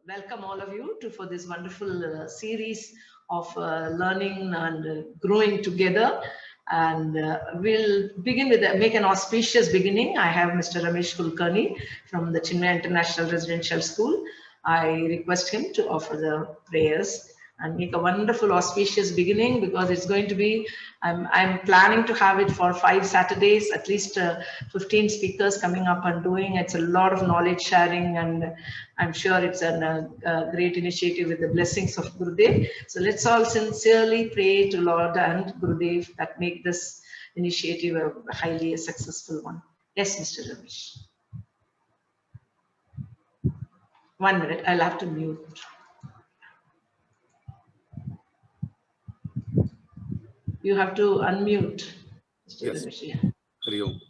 welcome all of you for this wonderful series of learning and growing together. And we'll begin with make an auspicious beginning. I have Mr. Ramesh Kulkarni from the Chinmaya International Residential School. I request him to offer the prayers and make a wonderful auspicious beginning, because it's going to be, I'm planning to have it for 5 Saturdays, at least 15 speakers coming up and doing. It's a lot of knowledge sharing, and I'm sure it's a great initiative with the blessings of Gurudev. So let's all sincerely pray to Lord and Gurudev that make this initiative a highly successful one. Yes, Mr. Ramesh. 1 minute, I'll have to mute. You have to unmute, Mr. Yes. Ramesh. Hari Om.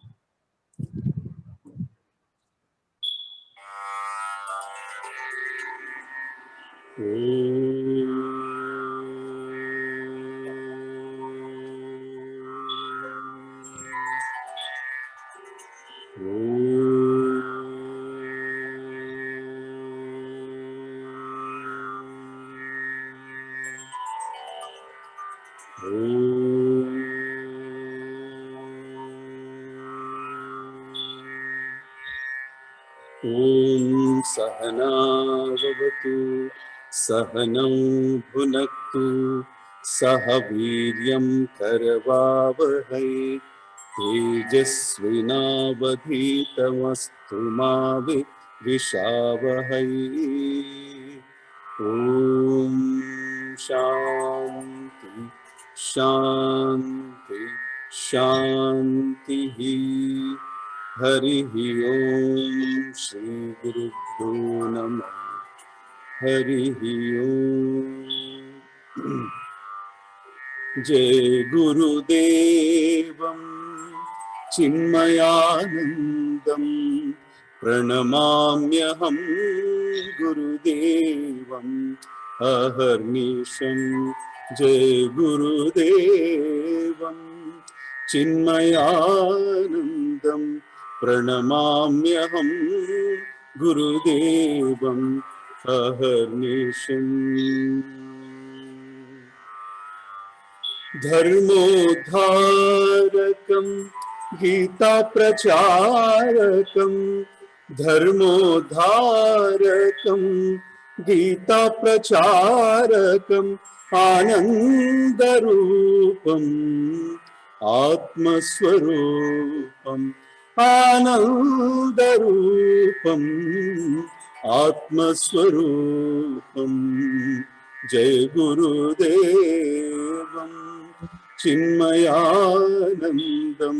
Om Sahana Vavatu Sahanam Bhunaktu Sahaviryam Karavavahai Tejasvinavadhitamastu ma Vishavahai. Om Shanti Shanti Shanti. Hari Om Shri Gurubhyo Namah. Hari Om. Jai Gurudevam Chinmayanandam Pranamamyaham Gurudevam Aharnisham. Jai Gurudevam Chinmayanandam Pranamamyaham Gurudevam Aharnisham. Dharmodharakam Gita Pracharakam Dharmodharakam Gita Pracharakam Anandarupam Atmaswarupam Anandarupam Atmaswarupam. Jai Gurudevam Chinmayanandam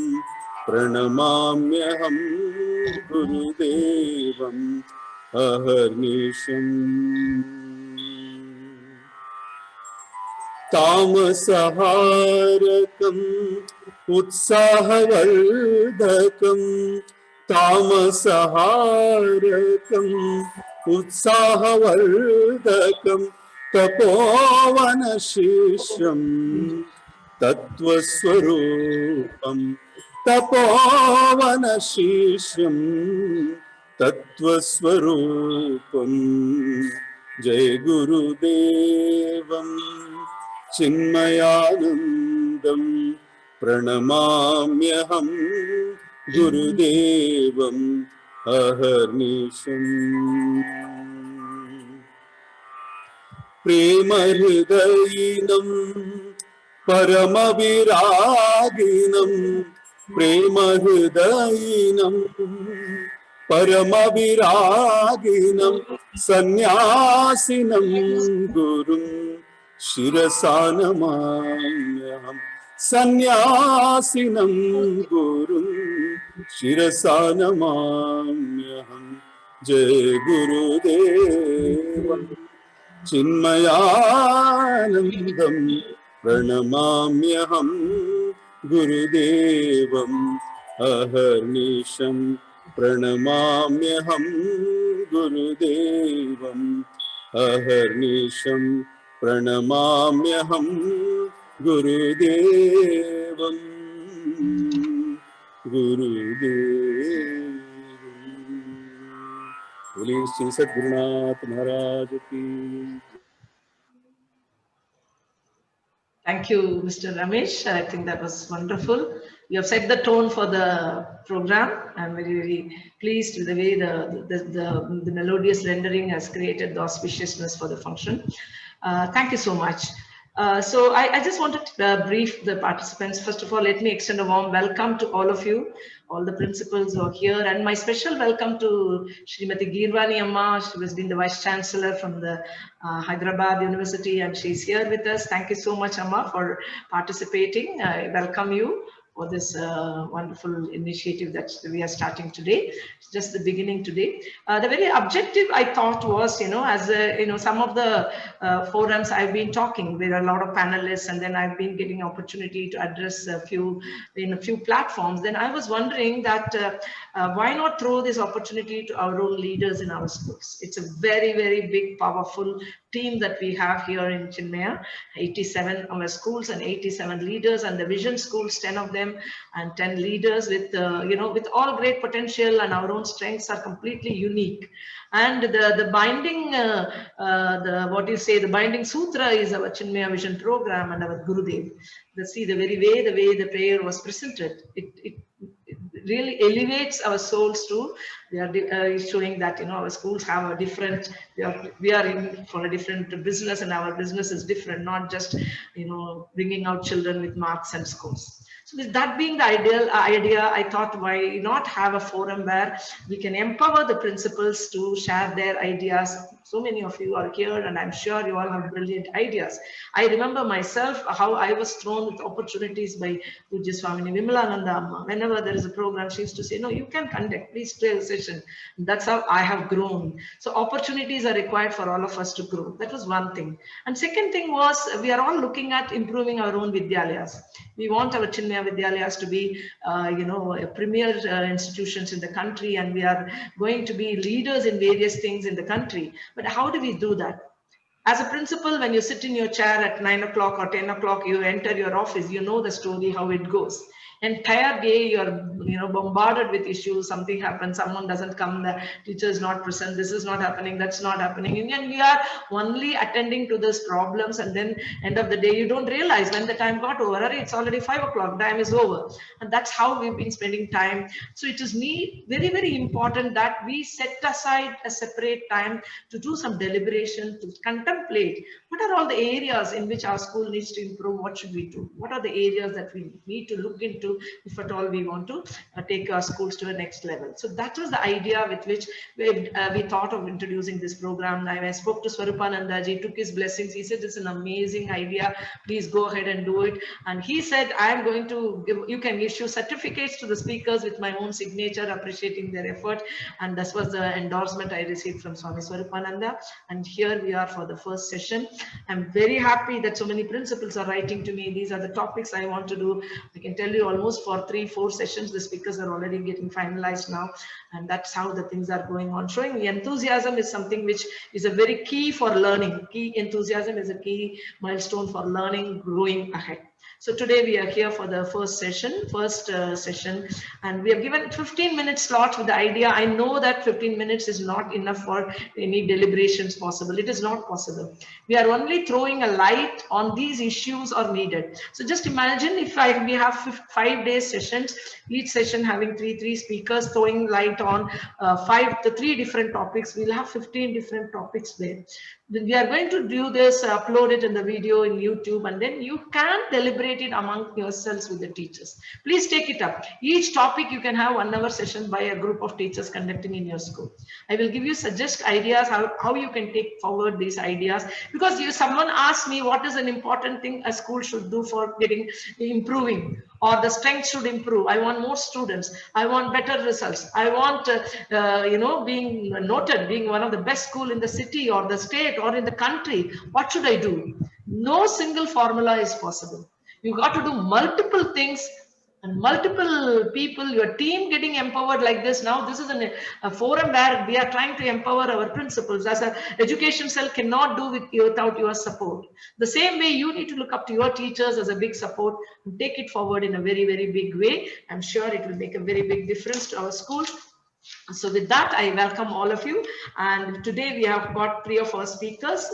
Pranamamyaham Gurudevam Aharnisham. Tamasaharakam Utsahavardhakam Tamasaharakam Utsahavardhakam Tapovanashisham Tattvaswarupam Tapovanashisham Tattvaswarupam. Jai Gurudevam Chinmayanandam Pranamamyaham Gurudevam Aharnisham. Prema Hridayinam Paramaviraginam Prema Hridayinam Paramaviraginam Sannyasinam Gurum Shirasanamamyaham Sannyasinam Gurum Shirasanamamyaham. Jai Gurudevam Chinmayanandam Pranamamyaham Gurudevam Aharnisham. Pranamamyaham Gurudevam Aharnisham. Pranamamyaham Gurudevam Gurudevam. बोलिए श्री सद्गुरुनाथ महाराज की। Thank you, Mr. Ramesh. I think that was wonderful. You have set the tone for the program. I'm very, very pleased with the way the melodious rendering has created the auspiciousness for the function. Thank you so much. So I just wanted to brief the participants. First of all, let me extend a warm welcome to all of you, all the principals who are here, and my special welcome to Srimati Girvani Amma. She has been the Vice Chancellor from the Hyderabad University, and she's here with us. Thank you so much, Amma, for participating. I welcome you for this wonderful initiative that we are starting today. It's just the beginning today. The very objective I thought was, as some of the forums I've been talking, there are a lot of panelists, and then I've been getting opportunity to address a few platforms. Then I was wondering that why not throw this opportunity to our own leaders in our schools? It's a very, very big, powerful team that we have here in Chinmaya, 87 of our schools and 87 leaders, and the vision schools, 10 of them, and 10 leaders with, with all great potential, and our own strengths are completely unique. And the binding, the binding sutra is our Chinmaya Vision program and our Gurudev. The way the prayer was presented, it really elevates our souls to. We are showing that our schools have a different. We are in for a different business, and our business is different, not just bringing out children with marks and scores. So with that being the idea, I thought, why not have a forum where we can empower the principals to share their ideas. So many of you are here, and I'm sure you all have brilliant ideas. I remember myself how I was thrown with opportunities by Pujya Swamini Vimalananda Amma. Whenever there is a program, she used to say, no, you can conduct, please play a session. That's how I have grown. So opportunities are required for all of us to grow. That was one thing. And second thing was, we are all looking at improving our own Vidyalayas. We want our Chinmaya Vidyalayas to be, premier institutions in the country, and we are going to be leaders in various things in the country. But how do we do that? As a principal, when you sit in your chair at 9 o'clock or 10 o'clock, you enter your office, you know the story, how it goes. Entire day you're bombarded with issues. Something happens, someone doesn't come, the teacher is not present, this is not happening, that's not happening, and we are only attending to these problems. And then end of the day, you don't realize when the time got over, it's already 5 o'clock, time is over. And that's how we've been spending time. So it is very, very important that we set aside a separate time to do some deliberation, to contemplate what are all the areas in which our school needs to improve. What should we do? What are the areas that we need to look into if at all we want to take our schools to a next level? So that was the idea with which we thought of introducing this program. I spoke to Swarupananda ji, took his blessings. He said, it's an amazing idea, please go ahead and do it. And he said, I am going to you can issue certificates to the speakers with my own signature, appreciating their effort. And this was the endorsement I received from Swami Swarupananda. And here we are for the first session. I'm very happy that so many principals are writing to me. These are the topics I want to do. I can tell you almost for 3-4 sessions, the speakers are already getting finalized now. And that's how the things are going on. Showing the enthusiasm is something which is a very key for learning. Key enthusiasm is a key milestone for learning, growing ahead. So today we are here for the first session, and we have given 15 minute slot with the idea. I know that 15 minutes is not enough for any deliberations possible. It is not possible. We are only throwing a light on these issues are needed. So just imagine if we have 5 day sessions, each session having three speakers throwing light on 3 different topics. We'll have 15 different topics there. We are going to do this, upload it in the video in YouTube, and then you can deliberate it among yourselves with the teachers. Please take it up. Each topic you can have 1 hour session by a group of teachers conducting in your school. I will give you suggest ideas how you can take forward these ideas, because someone asked me what is an important thing a school should do for improving, or the strength should improve. I want more students. I want better results. I want, being noted, being one of the best school in the city or the state or in the country. What should I do? No single formula is possible. You got to do multiple things and multiple people, your team getting empowered like this. Now this is a forum where we are trying to empower our principals. As an education cell cannot do without your support. The same way you need to look up to your teachers as a big support and take it forward in a very, very big way. I'm sure it will make a very big difference to our schools. So with that, I welcome all of you. And today we have got 3 of our speakers.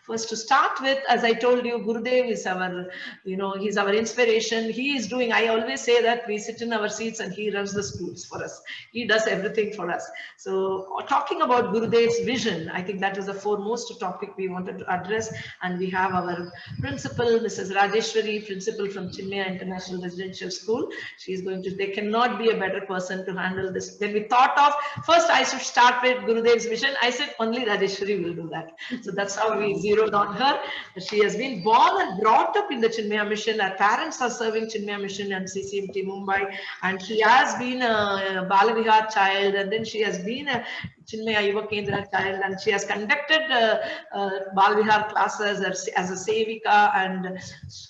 First to start with, as I told you, Gurudev is our, he's our inspiration. He is doing, I always say that we sit in our seats and he runs the schools for us. He does everything for us. So talking about Gurudev's vision, I think that is the foremost topic we wanted to address. And we have our principal, Mrs. Rajeshwari, principal from Chinmaya International Residential School. She is going to, there cannot be a better person to handle this. When we thought of, first I should start with Gurudev's vision, I said only Rajeshwari will do that. So that's how we zeroed on her. She has been born and brought up in the Chinmaya mission. Her parents are serving Chinmaya mission and CCMT Mumbai, and she has been a Balavihar child, and then she has been a Chinmaya Yuva Kendra child, and she has conducted Balavihar classes as a Sevika, and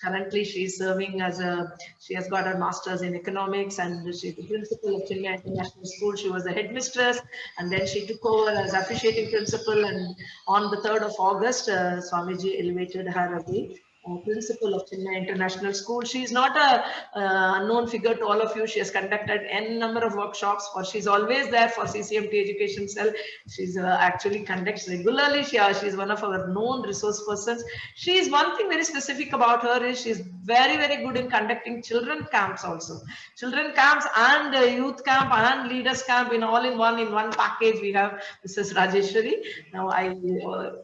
currently she is serving as she has got her master's in economics, and she's the principal of Chinmaya International School. She was the headmistress, and then she took over as officiating principal, and on the 3rd of August, Swamiji elevated her away. Principal of Chinmaya International School. She is not a unknown figure to all of you. She has conducted n number of workshops, or she's always there for CCMT Education Cell. She's actually conducts regularly. She is one of our known resource persons. She is one thing very specific about her is she's very, very good in conducting children camps also. Children camps and youth camp and leaders camp in one package. We have Mrs. Rajeshwari. Now I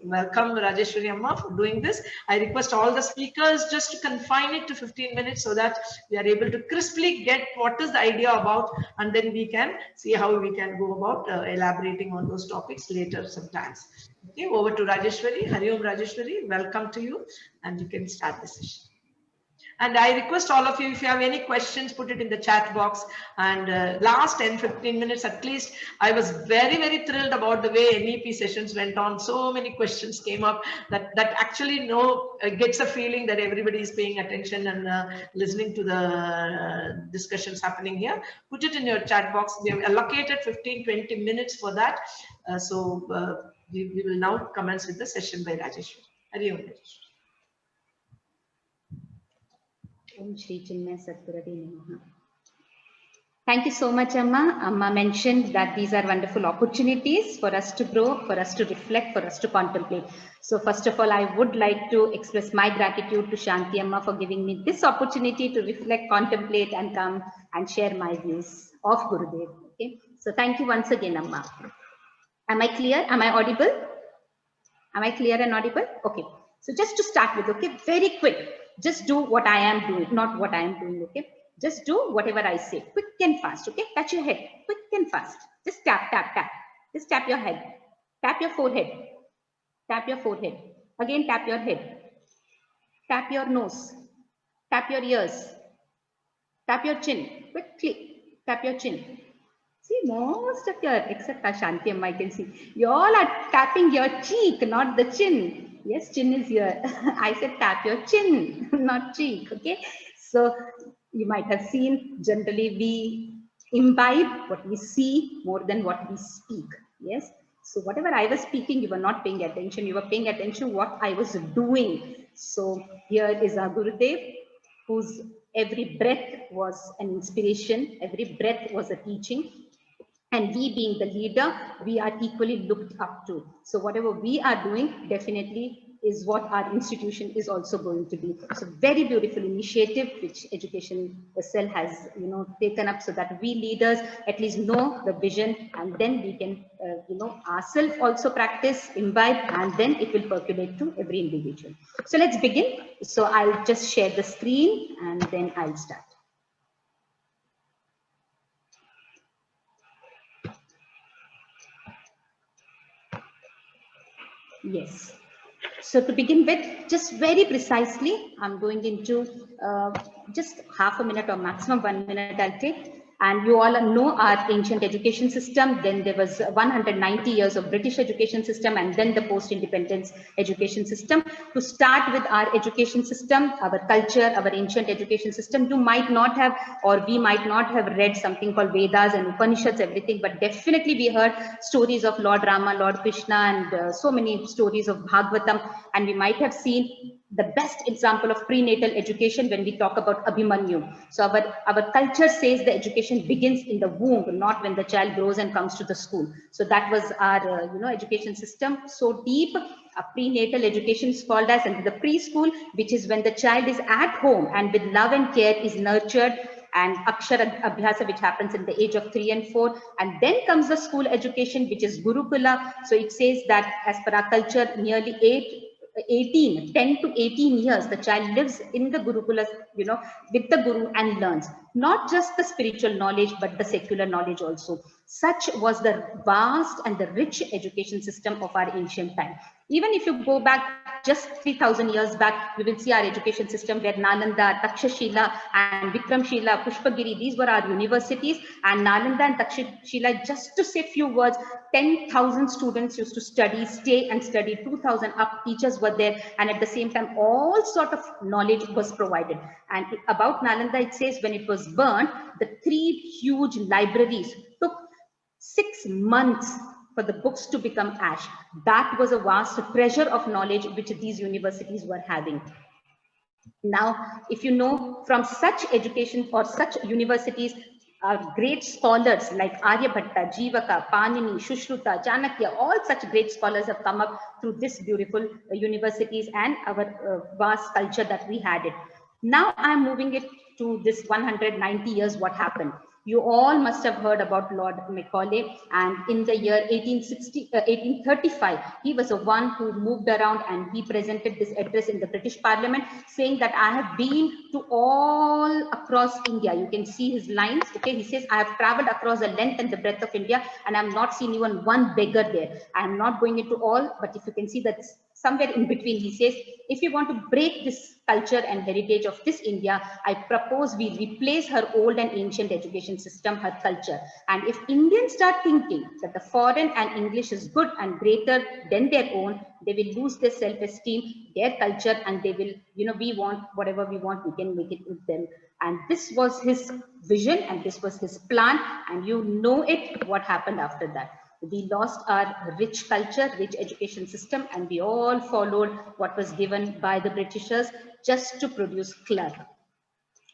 welcome Rajeshwari Amma for doing this. I request all the speakers just to confine it to 15 minutes so that we are able to crisply get what is the idea about, and then we can see how we can go about elaborating on those topics later sometimes. Okay, over to Rajeshwari. Hari Om Rajeshwari, welcome to you, and you can start the session. And I request all of you, if you have any questions, put it in the chat box. And last 10-15 minutes at least, I was very, very thrilled about the way NEP sessions went on. So many questions came up that actually gets a feeling that everybody is paying attention and listening to the discussions happening here. Put it in your chat box. We have allocated 15-20 minutes for that. We will now commence with the session by Rajeshwari. Hari Om Rajeshwari. Om Shri Chinmaya Sadgurave Namaha. Thank you so much, Amma. Amma mentioned that these are wonderful opportunities for us to grow, for us to reflect, for us to contemplate. So first of all, I would like to express my gratitude to Shanti Amma for giving me this opportunity to reflect, contemplate, and come and share my views of Gurudev. Okay. So thank you once again, Amma. Am I clear? Am I audible? Am I clear and audible? Okay. So just to start with, okay, very quick. Just do what I am doing, not what I am doing, okay? Just do whatever I say, quick and fast, okay? Touch your head, quick and fast. Just tap, tap, tap. Just tap your head. Tap your forehead. Tap your forehead. Again, tap your head. Tap your nose. Tap your ears. Tap your chin. Quickly, tap your chin. See, most of your, except Ashanti Amma, I can see, you all are tapping your cheek, not the chin. Yes, chin is here. I said tap your chin, not cheek. Okay. So you might have seen generally we imbibe what we see more than what we speak. Yes. So whatever I was speaking, you were not paying attention. You were paying attention what I was doing. So here is our Gurudev, whose every breath was an inspiration. Every breath was a teaching. And we being the leader, we are equally looked up to. So whatever we are doing definitely is what our institution is also going to be. So very beautiful initiative which Education Cell has taken up so that we leaders at least know the vision, and then we can ourselves also practice, imbibe, and then it will percolate to every individual. So let's begin. So I'll just share the screen and then I'll start. Yes. So to begin with, just very precisely, I'm going into just half a minute or maximum 1 minute I'll take. And you all know our ancient education system. Then there was 190 years of British education system, and then the post-independence education system. To start with our education system, our culture, our ancient education system, you might not have, or we might not have read something called Vedas and Upanishads, everything, but definitely we heard stories of Lord Rama, Lord Krishna, and so many stories of Bhagavatam, and we might have seen the best example of prenatal education when we talk about Abhimanyu. So our culture says the education begins in the womb, not when the child grows and comes to the school. So that was our education system, so deep. A prenatal education is called as, and the preschool, which is when the child is at home and with love and care is nurtured, and Akshara Abhyasa, which happens in the age of 3 and 4. And then comes the school education, which is Gurukula. So it says that as per our culture, nearly 10 to 18 years, the child lives in the Gurukula, with the Guru and learns not just the spiritual knowledge, but the secular knowledge also. Such was the vast and the rich education system of our ancient time. Even if you go back just 3,000 years back, we will see our education system where Nalanda, Takshashila and Vikramshila, Pushpagiri, these were our universities. And Nalanda and Takshashila, just to say few words, 10,000 students used to study, stay and study, 2,000 up teachers were there. And at the same time, all sort of knowledge was provided. And about Nalanda, it says when it was burned, the 3 huge libraries took 6 months for the books to become ash. That was a vast treasure of knowledge which these universities were having. Now, if you know, from such education or such universities, great scholars like Aryabhatta, Jivaka, Panini, Shushruta, Chanakya, all such great scholars have come up through this beautiful universities and our vast culture that we had it. Now I'm moving it to this 190 years, what happened. You all must have heard about Lord Macaulay, and in the year 1835, he was the one who moved around and he presented this address in the British Parliament saying that I have been to all across India. You can see his lines, okay? He says, I have traveled across the length and the breadth of India and I have not seen even one beggar there. I am not going into all, but if you can see that somewhere in between, he says, if you want to break this culture and heritage of this India, I propose we replace her old and ancient education system, her culture. And if Indians start thinking that the foreign and English is good and greater than their own, they will lose their self-esteem, their culture, and they will, we want whatever we want, we can make it with them. And this was his vision and this was his plan. And you know it, what happened after that. We lost our rich culture, rich education system, and we all followed what was given by the Britishers just to produce clerk.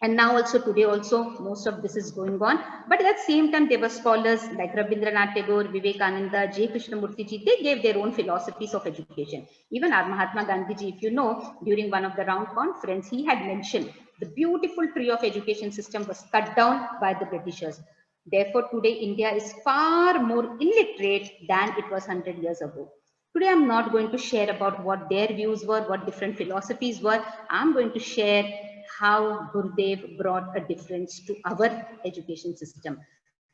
And now also today also most of this is going on. But at the same time, there were scholars like Rabindranath Tagore, Vivekananda, J. Krishnamurti ji, they gave their own philosophies of education. Even our Mahatma Gandhi ji, if you know, during one of the round conference, he had mentioned the beautiful tree of education system was cut down by the Britishers. Therefore, today India is far more illiterate than it was 100 years ago. Today, I'm not going to share about what their views were, what different philosophies were. I'm going to share how Gurudev brought a difference to our education system.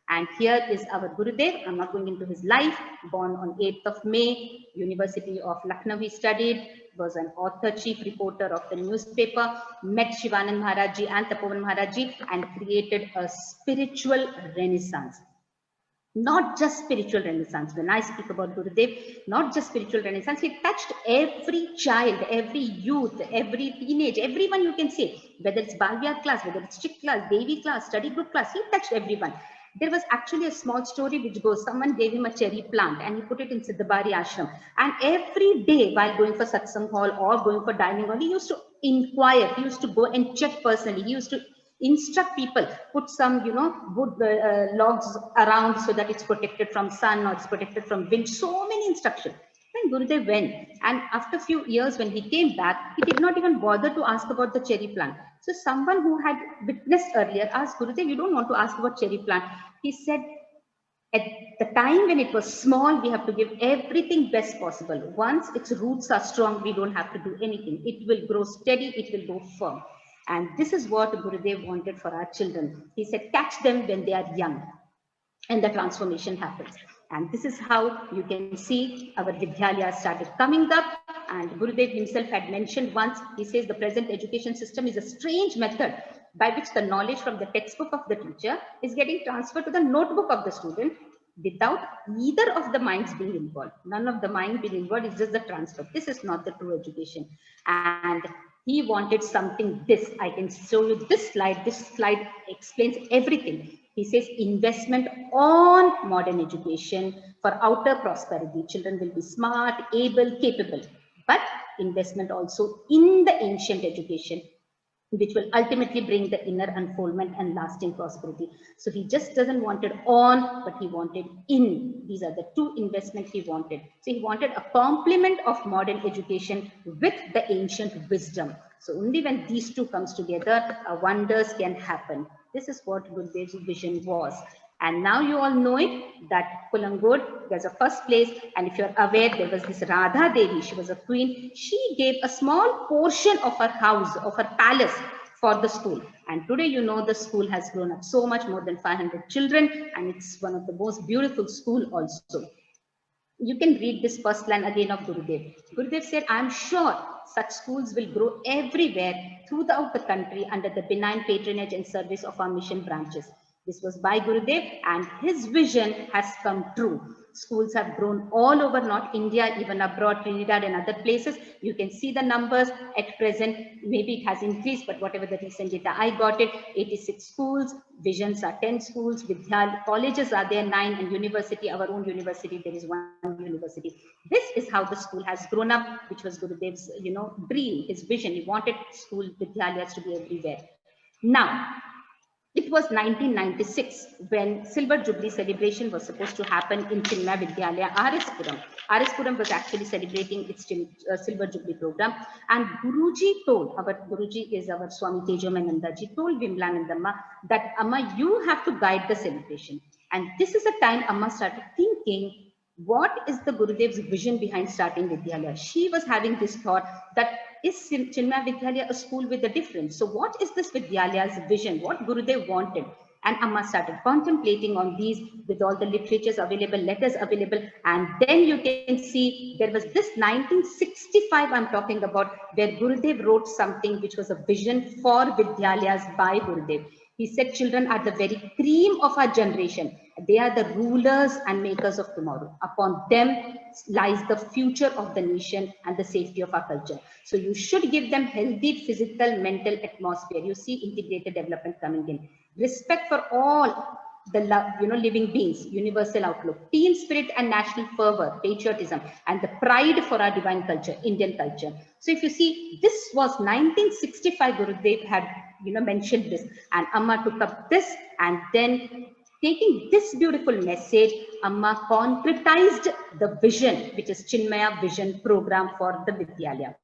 And here is our Gurudev. I'm not going into his life. Born on 8th of May, University of Lucknow he studied, was an author, chief reporter of the newspaper, met Shivanand Maharaj Ji and Tapovan Maharaj Ji and created a spiritual renaissance. Not just spiritual renaissance. When I speak about Gurudev, not just spiritual renaissance, he touched every child, every youth, every teenage, everyone you can say, whether it's Balviyar class, whether it's Chik class, Devi class, study group class, he touched everyone. There was actually a small story which goes, someone gave him a cherry plant and he put it in Siddhabari ashram. And every day while going for satsang hall or going for dining hall, he used to inquire, he used to go and check personally, he used to instruct people, put some, wood logs around so that it's protected from sun or it's protected from wind. So many instructions. Then Gurudev went, and after a few years when he came back, he did not even bother to ask about the cherry plant. So someone who had witnessed earlier asked Gurudev, you don't want to ask about cherry plant. He said, at the time when it was small, we have to give everything best possible. Once its roots are strong, we don't have to do anything. It will grow steady, it will go firm. And this is what Gurudev wanted for our children. He said, catch them when they are young and the transformation happens. And this is how you can see our Vidyalaya started coming up. And Gurudev himself had mentioned once, he says the present education system is a strange method by which the knowledge from the textbook of the teacher is getting transferred to the notebook of the student without either of the minds being involved. None of the mind being involved, is just the transfer. This is not the true education. And he wanted something this. I can show you this slide. This slide explains everything. He says investment on modern education for outer prosperity. Children will be smart, able, capable. But investment also in the ancient education, which will ultimately bring the inner unfoldment and lasting prosperity. So he just doesn't want it on, but he wanted in. These are the two investments he wanted. So he wanted a complement of modern education with the ancient wisdom. So only when these two comes together, wonders can happen. This is what Gurudev's vision was. And now you all know it, that Kulangod was a first place. And if you're aware, there was this Radha Devi, she was a queen. She gave a small portion of her house, of her palace for the school. And today, you know, the school has grown up so much, more than 500 children. And it's one of the most beautiful school also. You can read this first line again of Gurudev. Gurudev said, I'm sure such schools will grow everywhere throughout the country under the benign patronage and service of our mission branches. This was by Gurudev, and his vision has come true. Schools have grown all over North India, even abroad, Trinidad and other places. You can see the numbers at present. Maybe it has increased, but whatever the recent data I got it, 86 schools, visions are 10 schools, colleges are there 9, and university, our own university, there is 1 university. This is how the school has grown up, which was Gurudev's, dream, his vision. He wanted school Vidyalayas to be everywhere. Now, it was 1996 when Silver Jubilee celebration was supposed to happen in Chinmaya Vidyalaya, RS Puram. RS Puram was actually celebrating its Silver Jubilee program. And Guruji told, our Guruji is our Swami Tejomanandaji, told Vimlanandamma that, Amma, you have to guide the celebration. And this is the time Amma started thinking, what is the Gurudev's vision behind starting Vidyalaya? She was having this thought that, is Chinmaya Vidyalaya a school with a difference? So what is this Vidyalaya's vision? What Gurudev wanted? And Amma started contemplating on these with all the literatures available, letters available. And then you can see there was this 1965 I'm talking about, where Gurudev wrote something which was a vision for Vidyalayas by Gurudev. He said, children are the very cream of our generation. They are the rulers and makers of tomorrow. Upon them lies the future of the nation and the safety of our culture. So you should give them healthy physical, mental atmosphere. You see integrated development coming in. Respect for all the living beings, universal outlook, team spirit and national fervor, patriotism, and the pride for our divine culture, Indian culture. So if you see, this was 1965, Gurudev had mentioned this, and Amma took up this, and then taking this beautiful message, Amma concretized the vision, which is Chinmaya Vision Program for the Vidyalaya.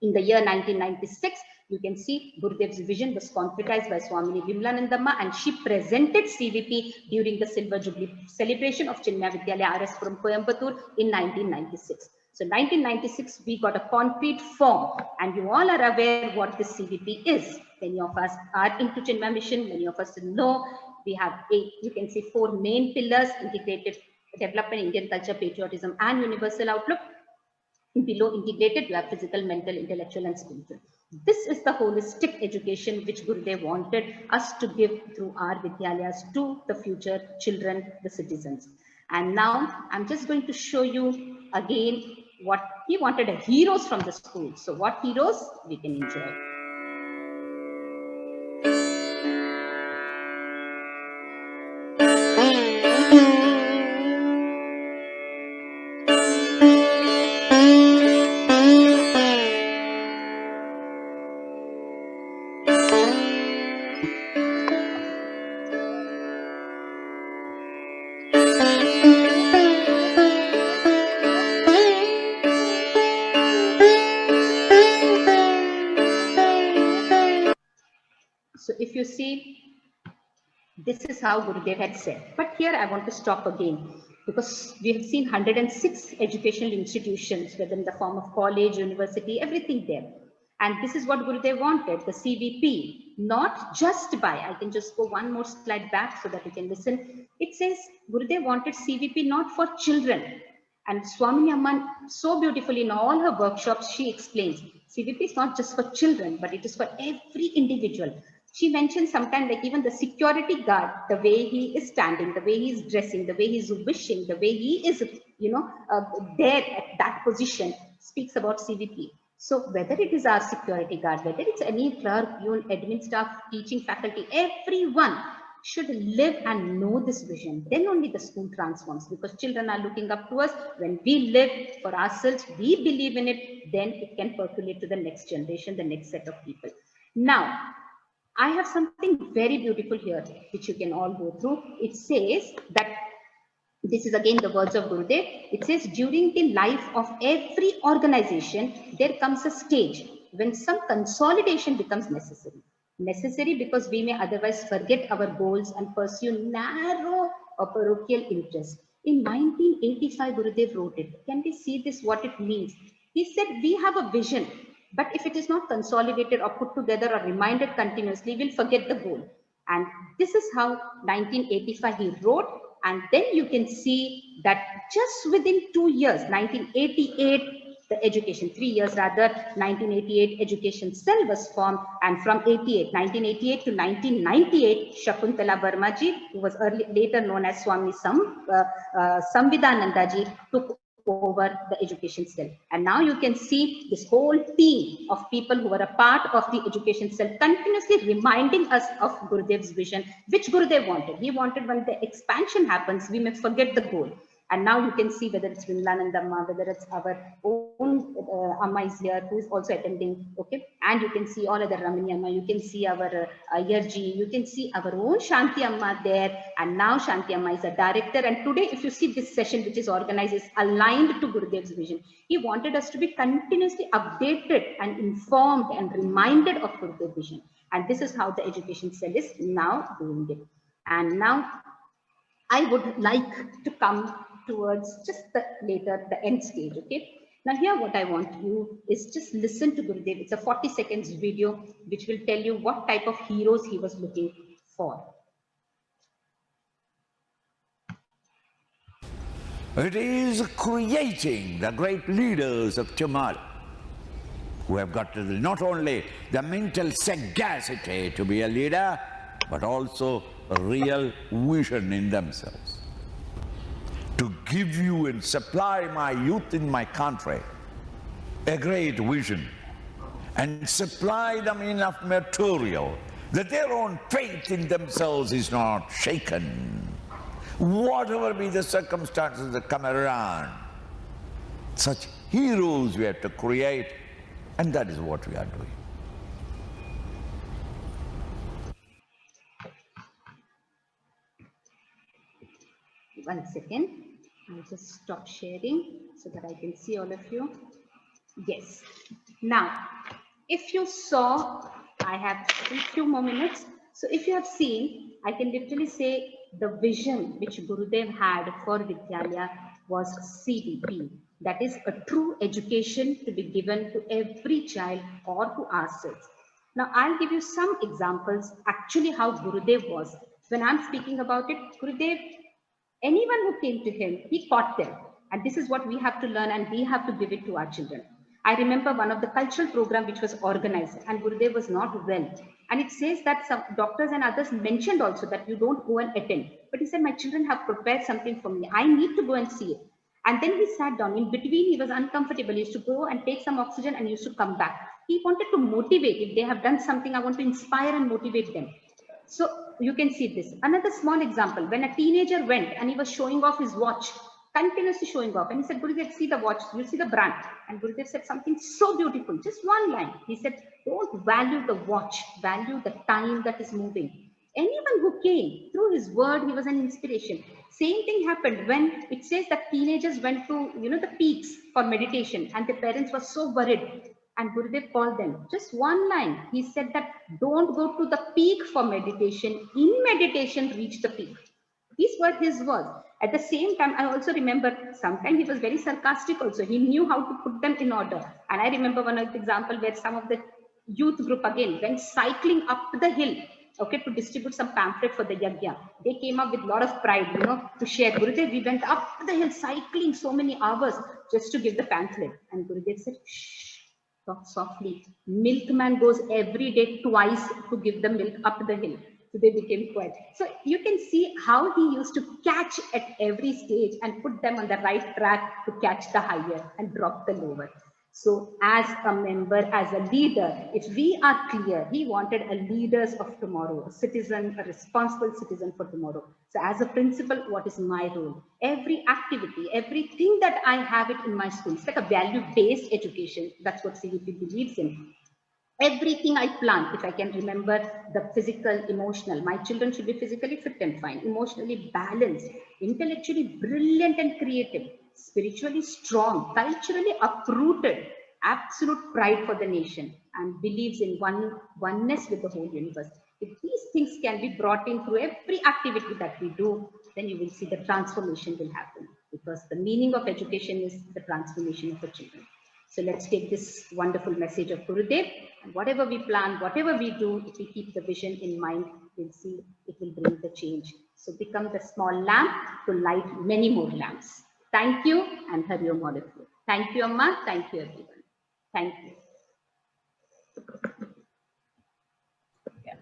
In the year 1996, you can see Gurudev's vision was concretized by Swamini Vimlanandamma, and she presented CVP during the Silver Jubilee celebration of Chinmaya Vidyalaya RS from Coimbatore in 1996. So 1996, we got a concrete form, and you all are aware what this CVP is. Many of us are into Chinmaya mission, many of us know. We have you can see 4 main pillars: integrated development, Indian culture, patriotism, and universal outlook. Below integrated, you have physical, mental, intellectual, and spiritual. This is the holistic education which Gurudev wanted us to give through our Vidyalayas to the future children, the citizens. And now I'm just going to show you again what he wanted, heroes from the school. So what heroes we can enjoy. So if you see, this is how Gurudev had said. But here I want to stop again, because we have seen 106 educational institutions, whether in the form of college, university, everything there. And this is what Gurudev wanted, the CVP, not just by, I can just go one more slide back so that you can listen. It says Gurudev wanted CVP not for children. And Swamini Amman, so beautifully in all her workshops, she explains, CVP is not just for children, but it is for every individual. She mentioned sometimes, like even the security guard, the way he is standing, the way he is dressing, the way he is wishing, the way he is, there at that position, speaks about CVP. So whether it is our security guard, whether it's any clerk, admin staff, teaching faculty, everyone should live and know this vision. Then only the school transforms, because children are looking up to us. When we live for ourselves, we believe in it, then it can percolate to the next generation, the next set of people. Now, I have something very beautiful here, which you can all go through. It says that, this is again the words of Gurudev. It says, during the life of every organization, there comes a stage when some consolidation becomes necessary. Necessary because we may otherwise forget our goals and pursue narrow or parochial interests. In 1985, Gurudev wrote it. Can we see this, what it means? He said, we have a vision, but if it is not consolidated or put together or reminded continuously, we'll forget the goal. And this is how 1985 he wrote. And then you can see that just within 2 years, 1988, the education, 3 years rather, 1988 education cell was formed. And from 1988 to 1998, Shakuntala Vermaji, who was later known as Swami Samvidanandaji, took over the education cell. And now you can see this whole team of people who were a part of the education cell continuously reminding us of Gurudev's vision, which Gurudev wanted. He wanted when the expansion happens, we may forget the goal. And now you can see whether it's Vimlananda Amma, whether it's our own Amma is here, who is also attending, okay? And you can see all other Ramani Amma, you can see our Ayarji, you can see our own Shanti Amma there. And now Shanti Amma is a director. And today, if you see this session, which is organized, is aligned to Gurudev's vision. He wanted us to be continuously updated and informed and reminded of Gurudev's vision. And this is how the education cell is now doing it. And now I would like to come towards just the end stage, okay? Now here what I want you is just listen to Gurudev. It's a 40 seconds video which will tell you what type of heroes he was looking for. It is creating the great leaders of tomorrow who have got not only the mental sagacity to be a leader, but also a real vision in themselves. To give you and supply my youth in my country a great vision and supply them enough material that their own faith in themselves is not shaken, whatever be the circumstances that come around. Such heroes we have to create, and that is what we are doing. One second, I'll just stop sharing so that I can see all of you. Yes. Now, if you saw, I have a few more minutes. So if you have seen, I can literally say the vision which Gurudev had for Vidyalaya was CDP. That is a true education to be given to every child or to ourselves. Now, I'll give you some examples actually how Gurudev was. When I'm speaking about it, Gurudev, anyone who came to him, he taught them. And this is what we have to learn, and we have to give it to our children. I remember one of the cultural program which was organized, and Gurudev was not well. And it says that some doctors and others mentioned also that you don't go and attend. But he said, my children have prepared something for me. I need to go and see it. And then he sat down. In between, he was uncomfortable. He used to go and take some oxygen and used to come back. He wanted to motivate. If they have done something, I want to inspire and motivate them. So you can see this. Another small example, when a teenager went and he was showing off his watch, continuously showing off. And he said, Gurudev, see the watch, you see the brand. And Gurudev said something so beautiful, just one line. He said, don't value the watch, value the time that is moving. Anyone who came through his word, he was an inspiration. Same thing happened when it says that teenagers went to, the peaks for meditation, and the parents were so worried. And Gurudev called them, just one line. He said that don't go to the peak for meditation. In meditation, reach the peak. These were his words. At the same time, I also remember sometimes he was very sarcastic also. He knew how to put them in order. And I remember one example where some of the youth group again went cycling up the hill, okay, to distribute some pamphlet for the yajna. They came up with a lot of pride, to share. Gurudev, we went up the hill cycling so many hours just to give the pamphlet. And Gurudev said, shh, talk softly. Milkman goes every day twice to give the milk up the hill. So they became quiet. So you can see how he used to catch at every stage and put them on the right track to catch the higher and drop the lower. So as a member, as a leader, if we are clear, he wanted a leaders of tomorrow, a citizen, a responsible citizen for tomorrow. So as a principal, what is my role? Every activity, everything that I have it in my school, it's like a value-based education. That's what CVP believes in. Everything I plan, if I can remember the physical, emotional, my children should be physically fit and fine, emotionally balanced, intellectually brilliant and creative, spiritually strong, culturally uprooted, absolute pride for the nation, and believes in oneness with the whole universe. If these things can be brought in through every activity that we do, then you will see the transformation will happen, because the meaning of education is the transformation of the children. So let's take this wonderful message of Gurudev, and whatever we plan, whatever we do, if we keep the vision in mind, we'll see it will bring the change. So become the small lamp to light many more lamps. Thank you, and Hari Om Auditore. Thank you, Amma. Thank you, everyone. Thank you. Yeah,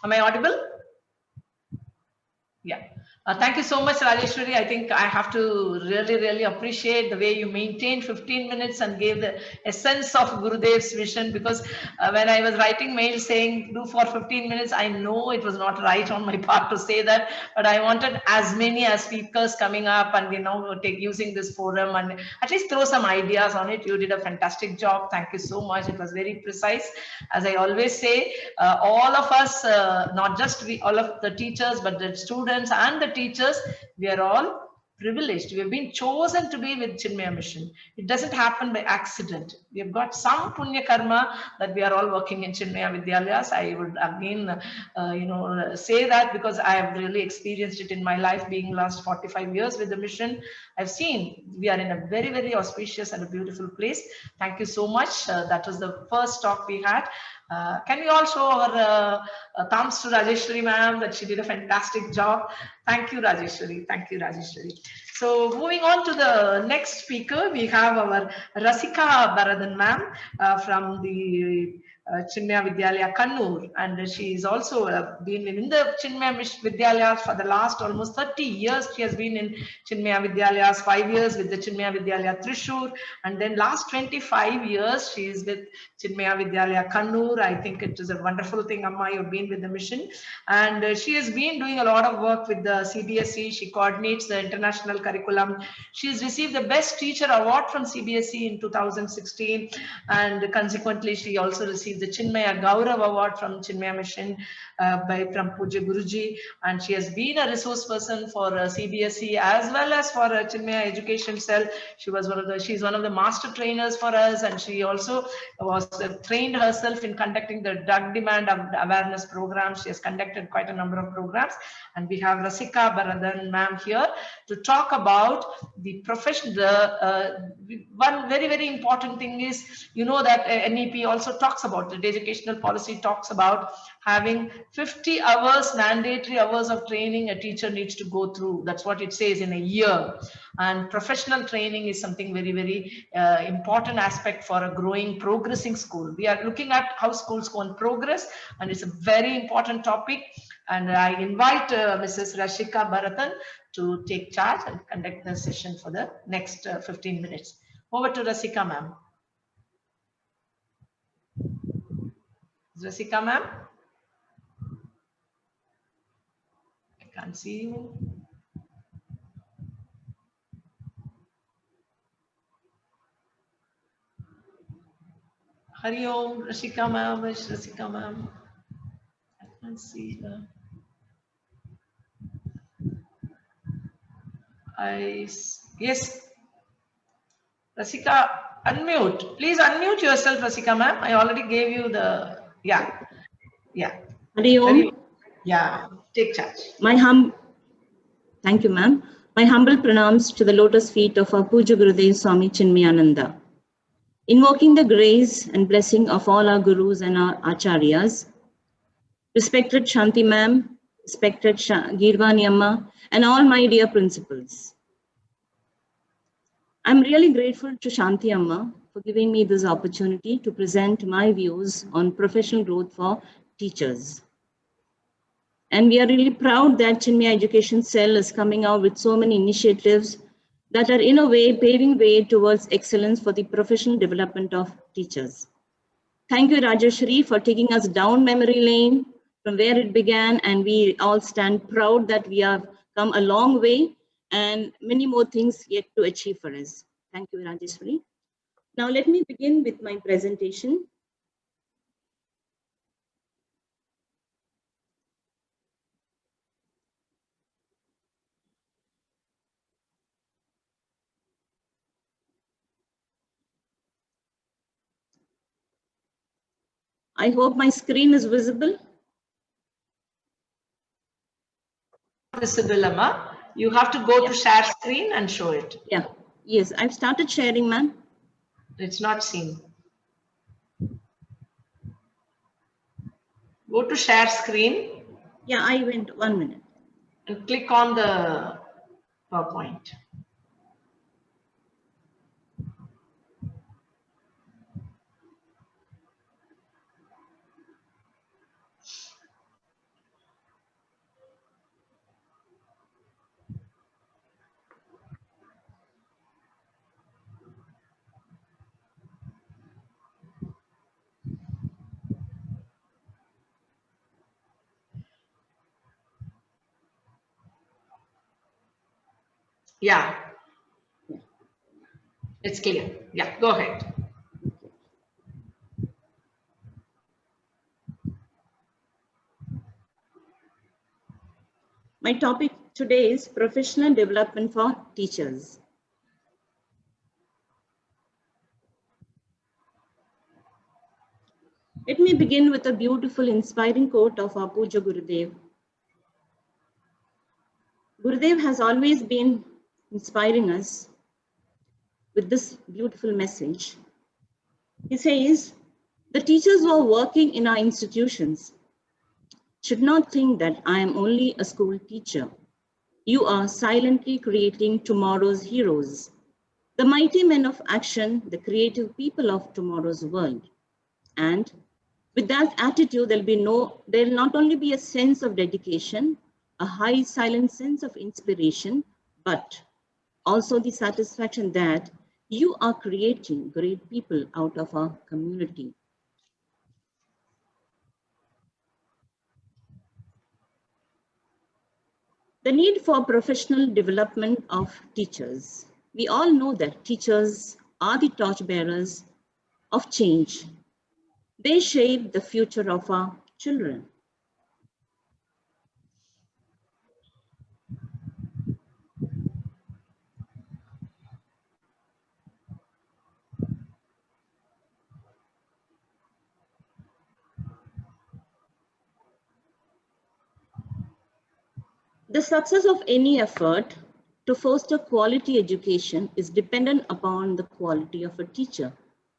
am I audible? Yeah. Thank you so much, Rajeshwari. I think I have to really appreciate the way you maintained 15 minutes and gave the essence of Gurudev's vision, because when I was writing mail saying do for 15 minutes, I know it was not right on my part to say that, but I wanted as many as speakers coming up and, using this forum and at least throw some ideas on it. You did a fantastic job. Thank you so much. It was very precise. As I always say, all of us, not just all of the teachers, but the students and the teachers, we are all privileged. We have been chosen to be with Chinmaya Mission. It doesn't happen by accident. We have got some punya karma that we are all working in Chinmaya Vidyalayas. I would again, say that because I have really experienced it in my life, being last 45 years with the mission. I've seen we are in a very auspicious and a beautiful place. Thank you so much. That was the first talk we had. Can we all show our thumbs to Rajeshwari ma'am that she did a fantastic job? Thank you, Rajeshwari. Thank you, Rajeshwari. So moving on to the next speaker, we have our Rasika Baradan ma'am from the Chinmaya Vidyalaya Kannur, and she is also been in the Chinmaya Vidyalaya for the last almost 30 years. She has been in Chinmaya Vidyalayas, 5 years with the Chinmaya Vidyalaya Thrissur, and then last 25 years she is with Chinmaya Vidyalaya Kannur. I think it is a wonderful thing, Amma, you've been with the mission, and she has been doing a lot of work with the CBSE. She coordinates the international curriculum. She has received the Best Teacher Award from CBSE in 2016, and consequently she also received the Chinmaya Gaurav Award from Chinmaya Mission from Pujya Guruji, and she has been a resource person for CBSE as well as for Chinmaya Education Cell. She's one of the master trainers for us, and she also was trained herself in conducting the drug demand awareness programs. She has conducted quite a number of programs, and we have Rasika Baradan ma'am here to talk about the profession. One very important thing is, that NEP also talks about, the educational policy talks about having 50 hours mandatory hours of training a teacher needs to go through. That's what it says in a year. And professional training is something very important aspect for a growing, progressing school. We are looking at how schools go on progress, and it's a very important topic. And I invite Mrs. Rasika Baradan to take charge and conduct the session for the next 15 minutes. Over to Rasika ma'am. Rasika ma'am? I can't see you. Hari Om, Rasika ma'am, Rasika ma'am. I can't see her. Yes. Rasika, unmute. Please unmute yourself, Rasika ma'am. I already gave you the, yeah. Hari Om. Yeah, take charge. Thank you, ma'am. My humble pranams to the lotus feet of our Pujya Gurudev Swami Chinmayananda. Invoking the grace and blessing of all our gurus and our acharyas, respected Shanti ma'am, respected Girvani Amma, and all my dear principals. I'm really grateful to Shanti Amma for giving me this opportunity to present my views on professional growth for teachers. And we are really proud that Chinmaya Education Cell is coming out with so many initiatives that are in a way paving way towards excellence for the professional development of teachers. Thank you, Rajeshri, for taking us down memory lane from where it began, and we all stand proud that we have come a long way and many more things yet to achieve for us. Thank you, Rajeshri. Now let me begin with my presentation. I hope my screen is visible. Visible, Amma. You have to go to share screen and show it. Yeah, yes, I've started sharing, ma'am. It's not seen. Go to share screen Yeah, I went 1 minute. and click on the PowerPoint. Yeah, it's clear. Yeah, go ahead. My topic today is professional development for teachers. Let me begin with a beautiful, inspiring quote of our Puja Gurudev. Gurudev has always been inspiring us with this beautiful message. He says, the teachers who are working in our institutions should not think that I am only a school teacher. You are silently creating tomorrow's heroes, the mighty men of action, the creative people of tomorrow's world. And with that attitude, there'll not only be a sense of dedication, a high silent sense of inspiration, but also the satisfaction that you are creating great people out of our community. The need for professional development of teachers. We all know that teachers are the torchbearers of change. They shape the future of our children. The success of any effort to foster quality education is dependent upon the quality of a teacher.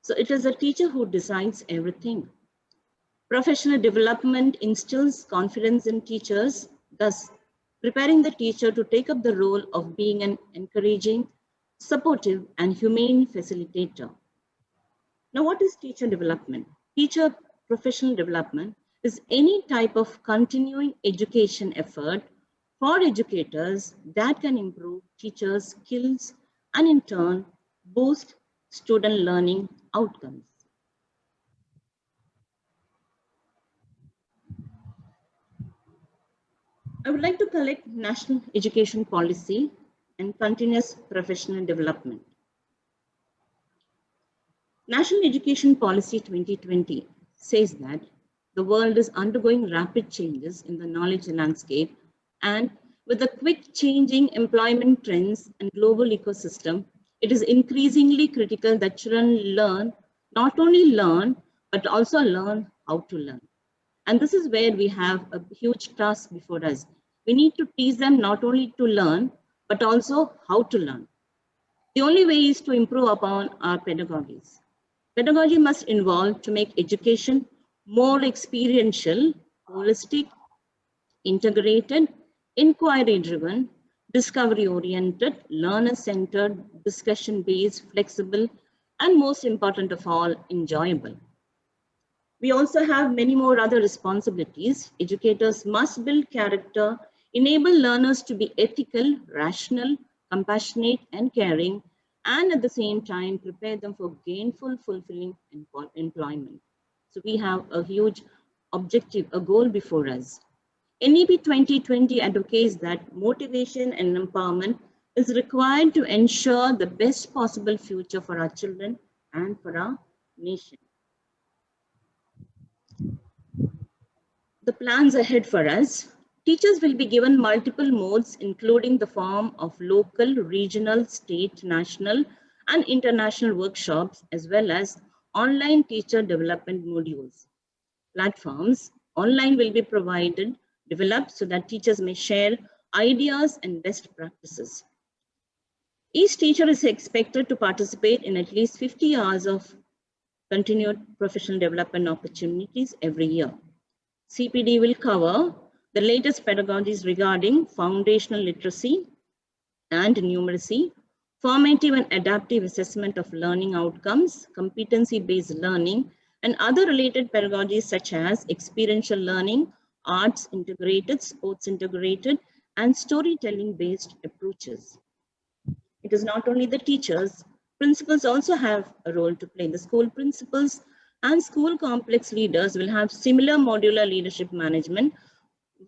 So it is a teacher who decides everything. Professional development instills confidence in teachers, thus preparing the teacher to take up the role of being an encouraging, supportive, and humane facilitator. Now, what is teacher development? Teacher professional development is any type of continuing education effort for educators that can improve teachers' skills and in turn boost student learning outcomes. I would like to collect national education policy and continuous professional development. National Education Policy 2020 says that the world is undergoing rapid changes in the knowledge landscape, and with the quick changing employment trends and global ecosystem, it is increasingly critical that children not only learn, but also learn how to learn. And this is where we have a huge task before us. We need to teach them not only to learn, but also how to learn. The only way is to improve upon our pedagogies. Pedagogy must evolve to make education more experiential, holistic, integrated, inquiry-driven, discovery-oriented, learner-centered, discussion-based, flexible, and most important of all, enjoyable. We also have many more other responsibilities. Educators must build character, enable learners to be ethical, rational, compassionate and caring, and at the same time prepare them for gainful, fulfilling employment. So we have a huge objective, a goal before us. NEP 2020 advocates that motivation and empowerment is required to ensure the best possible future for our children and for our nation. The plans ahead for us. Teachers will be given multiple modes, including the form of local, regional, state, national, and international workshops, as well as online teacher development modules. Platforms online will be developed so that teachers may share ideas and best practices. Each teacher is expected to participate in at least 50 hours of continued professional development opportunities every year. CPD will cover the latest pedagogies regarding foundational literacy and numeracy, formative and adaptive assessment of learning outcomes, competency-based learning, and other related pedagogies such as experiential learning, arts integrated, sports integrated, and storytelling-based approaches. It is not only the teachers, principals also have a role to play. The school principals and school complex leaders will have similar modular leadership management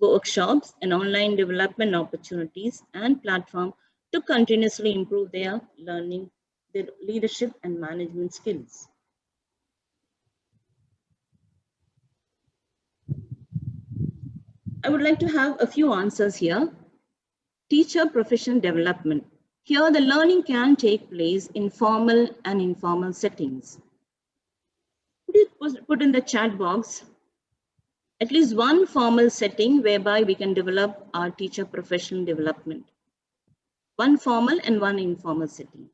workshops and online development opportunities and platform to continuously improve their learning, their leadership and management skills. I would like to have a few answers here. Teacher profession development. Here the learning can take place in formal and informal settings. Could you put in the chat box at least one formal setting whereby we can develop our teacher professional development? One formal and one informal setting.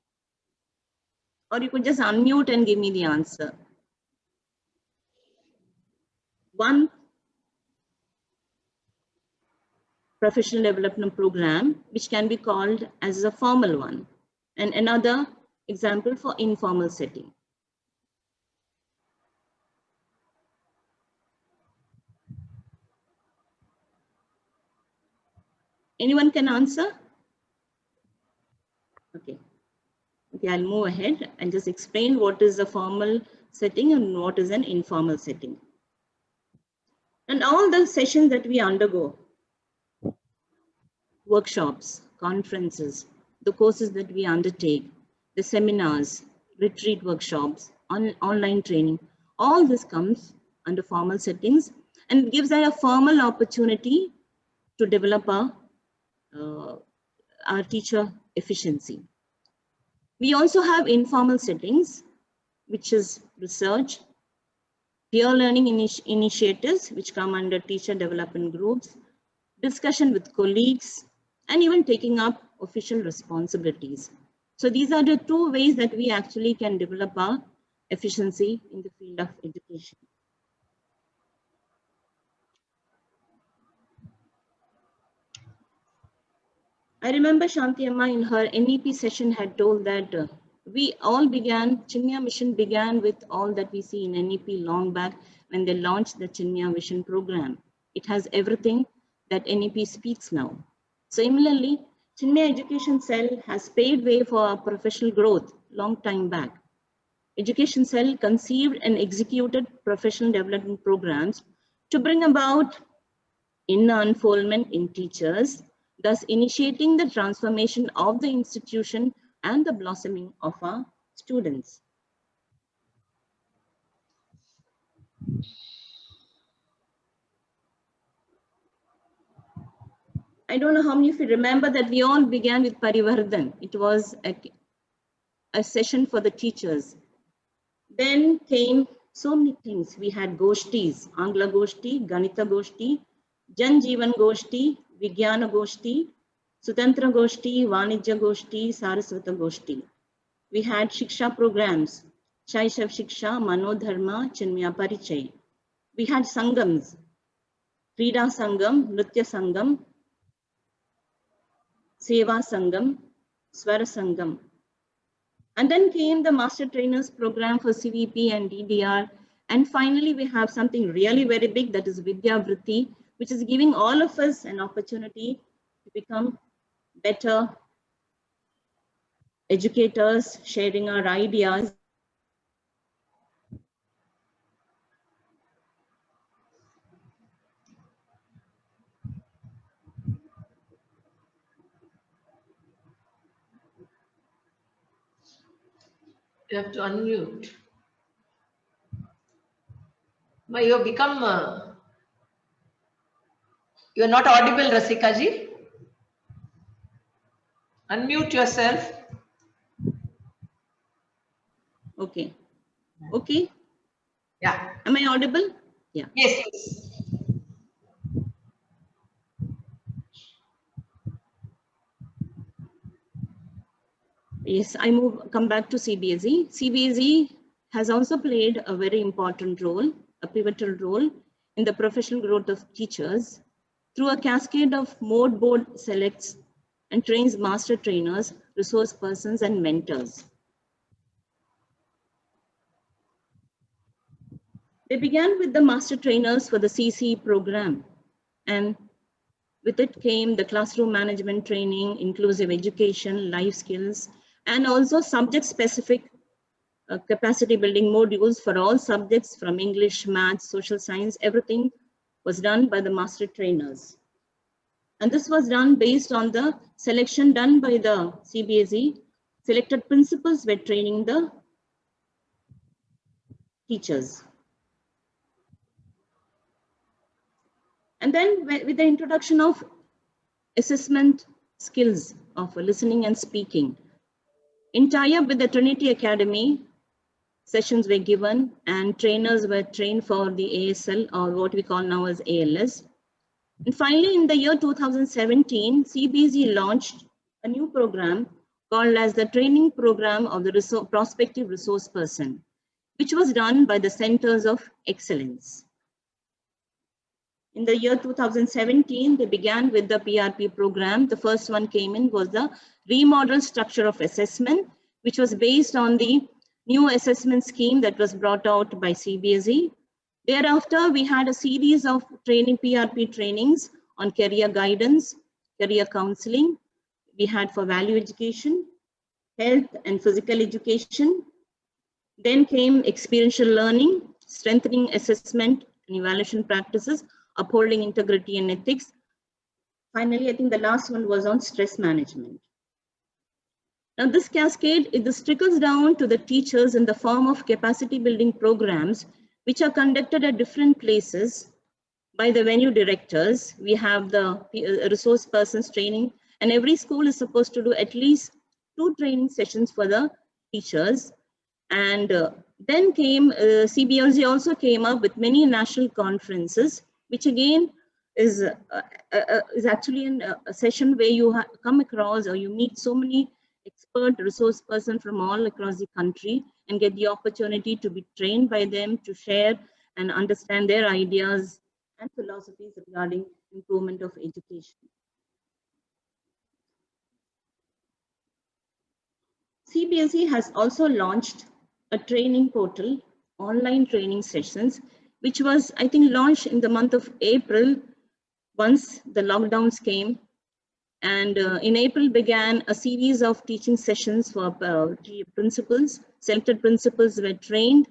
Or you could just unmute and give me the answer. One professional development program which can be called as a formal one, and another example for informal setting. Anyone can answer? Okay. Okay, I'll move ahead and just explain what is a formal setting and what is an informal setting. And all the sessions that we undergo, workshops, conferences, the courses that we undertake, the seminars, retreat workshops, online training, all this comes under formal settings and gives us a formal opportunity to develop our teacher efficiency. We also have informal settings, which is research, peer learning initiatives, which come under teacher development groups, discussion with colleagues, and even taking up official responsibilities. So these are the two ways that we actually can develop our efficiency in the field of education. I remember Shanti Amma in her NEP session had told that we all began, Chinmaya Mission began with all that we see in NEP long back when they launched the Chinmaya Vision program. It has everything that NEP speaks now. Similarly, Chinmaya Education Cell has paved way for our professional growth long time back. Education Cell conceived and executed professional development programs to bring about inner unfoldment in teachers, thus initiating the transformation of the institution and the blossoming of our students. I don't know how many of you remember that we all began with Parivardhan. It was a session for the teachers. Then came so many things. We had Goshtis, Angla Goshti, Ganita Goshti, Jan Jeevan Goshti, Vigyana Goshti, Sutantra Goshti, Vanijya Goshti, Saraswata Goshti. We had Shiksha programs, Shaishav Shiksha, Manodharma, Chinmaya Parichay. We had Sangams, Krida Sangam, Nritya Sangam, Seva Sangam, Swara Sangam. And then came the Master Trainers program for CVP and DDR. And finally, we have something really very big, that is Vidya Vritti, which is giving all of us an opportunity to become better educators, sharing our ideas. You have to unmute. You have become, you are not audible, Rasika ji. Unmute yourself. Okay. Okay. Yeah. Am I audible? Yeah. Yes, yes. Yes, come back to CBSE. CBSE has also played a very important role, a pivotal role in the professional growth of teachers through a cascade of mode board selects and trains master trainers, resource persons, and mentors. They began with the master trainers for the CC program, and with it came the classroom management training, inclusive education, life skills, and also subject-specific capacity building modules for all subjects from English, maths, social science. Everything was done by the master trainers. And this was done based on the selection done by the CBSE. Selected principals were training the teachers. And then with the introduction of assessment skills of listening and speaking, in tie-up with the Trinity Academy, sessions were given and trainers were trained for the ASL, or what we call now as ALS. And finally, in the year 2017, CBSE launched a new program called as the Training Program of the Prospective Resource Person, which was done by the Centers of Excellence. In the year 2017, they began with the PRP program. The first one came in was the remodel structure of assessment, which was based on the new assessment scheme that was brought out by CBSE. Thereafter, we had a series of training, PRP trainings on career guidance, career counseling. We had for value education, health and physical education. Then came experiential learning, strengthening assessment and evaluation practices, upholding integrity and ethics. Finally, I think the last one was on stress management. Now, this cascade, it trickles down to the teachers in the form of capacity building programs, which are conducted at different places by the venue directors. We have the resource persons training, and every school is supposed to do at least 2 training sessions for the teachers. And then came, CBSE also came up with many national conferences, which again is actually a session where you come across or you meet so many expert resource persons from all across the country and get the opportunity to be trained by them, to share and understand their ideas and philosophies regarding improvement of education. CBSE has also launched a training portal, online training sessions, which was, I think, launched in the month of April once the lockdowns came. And in April began a series of teaching sessions for principals. Selected principals were trained.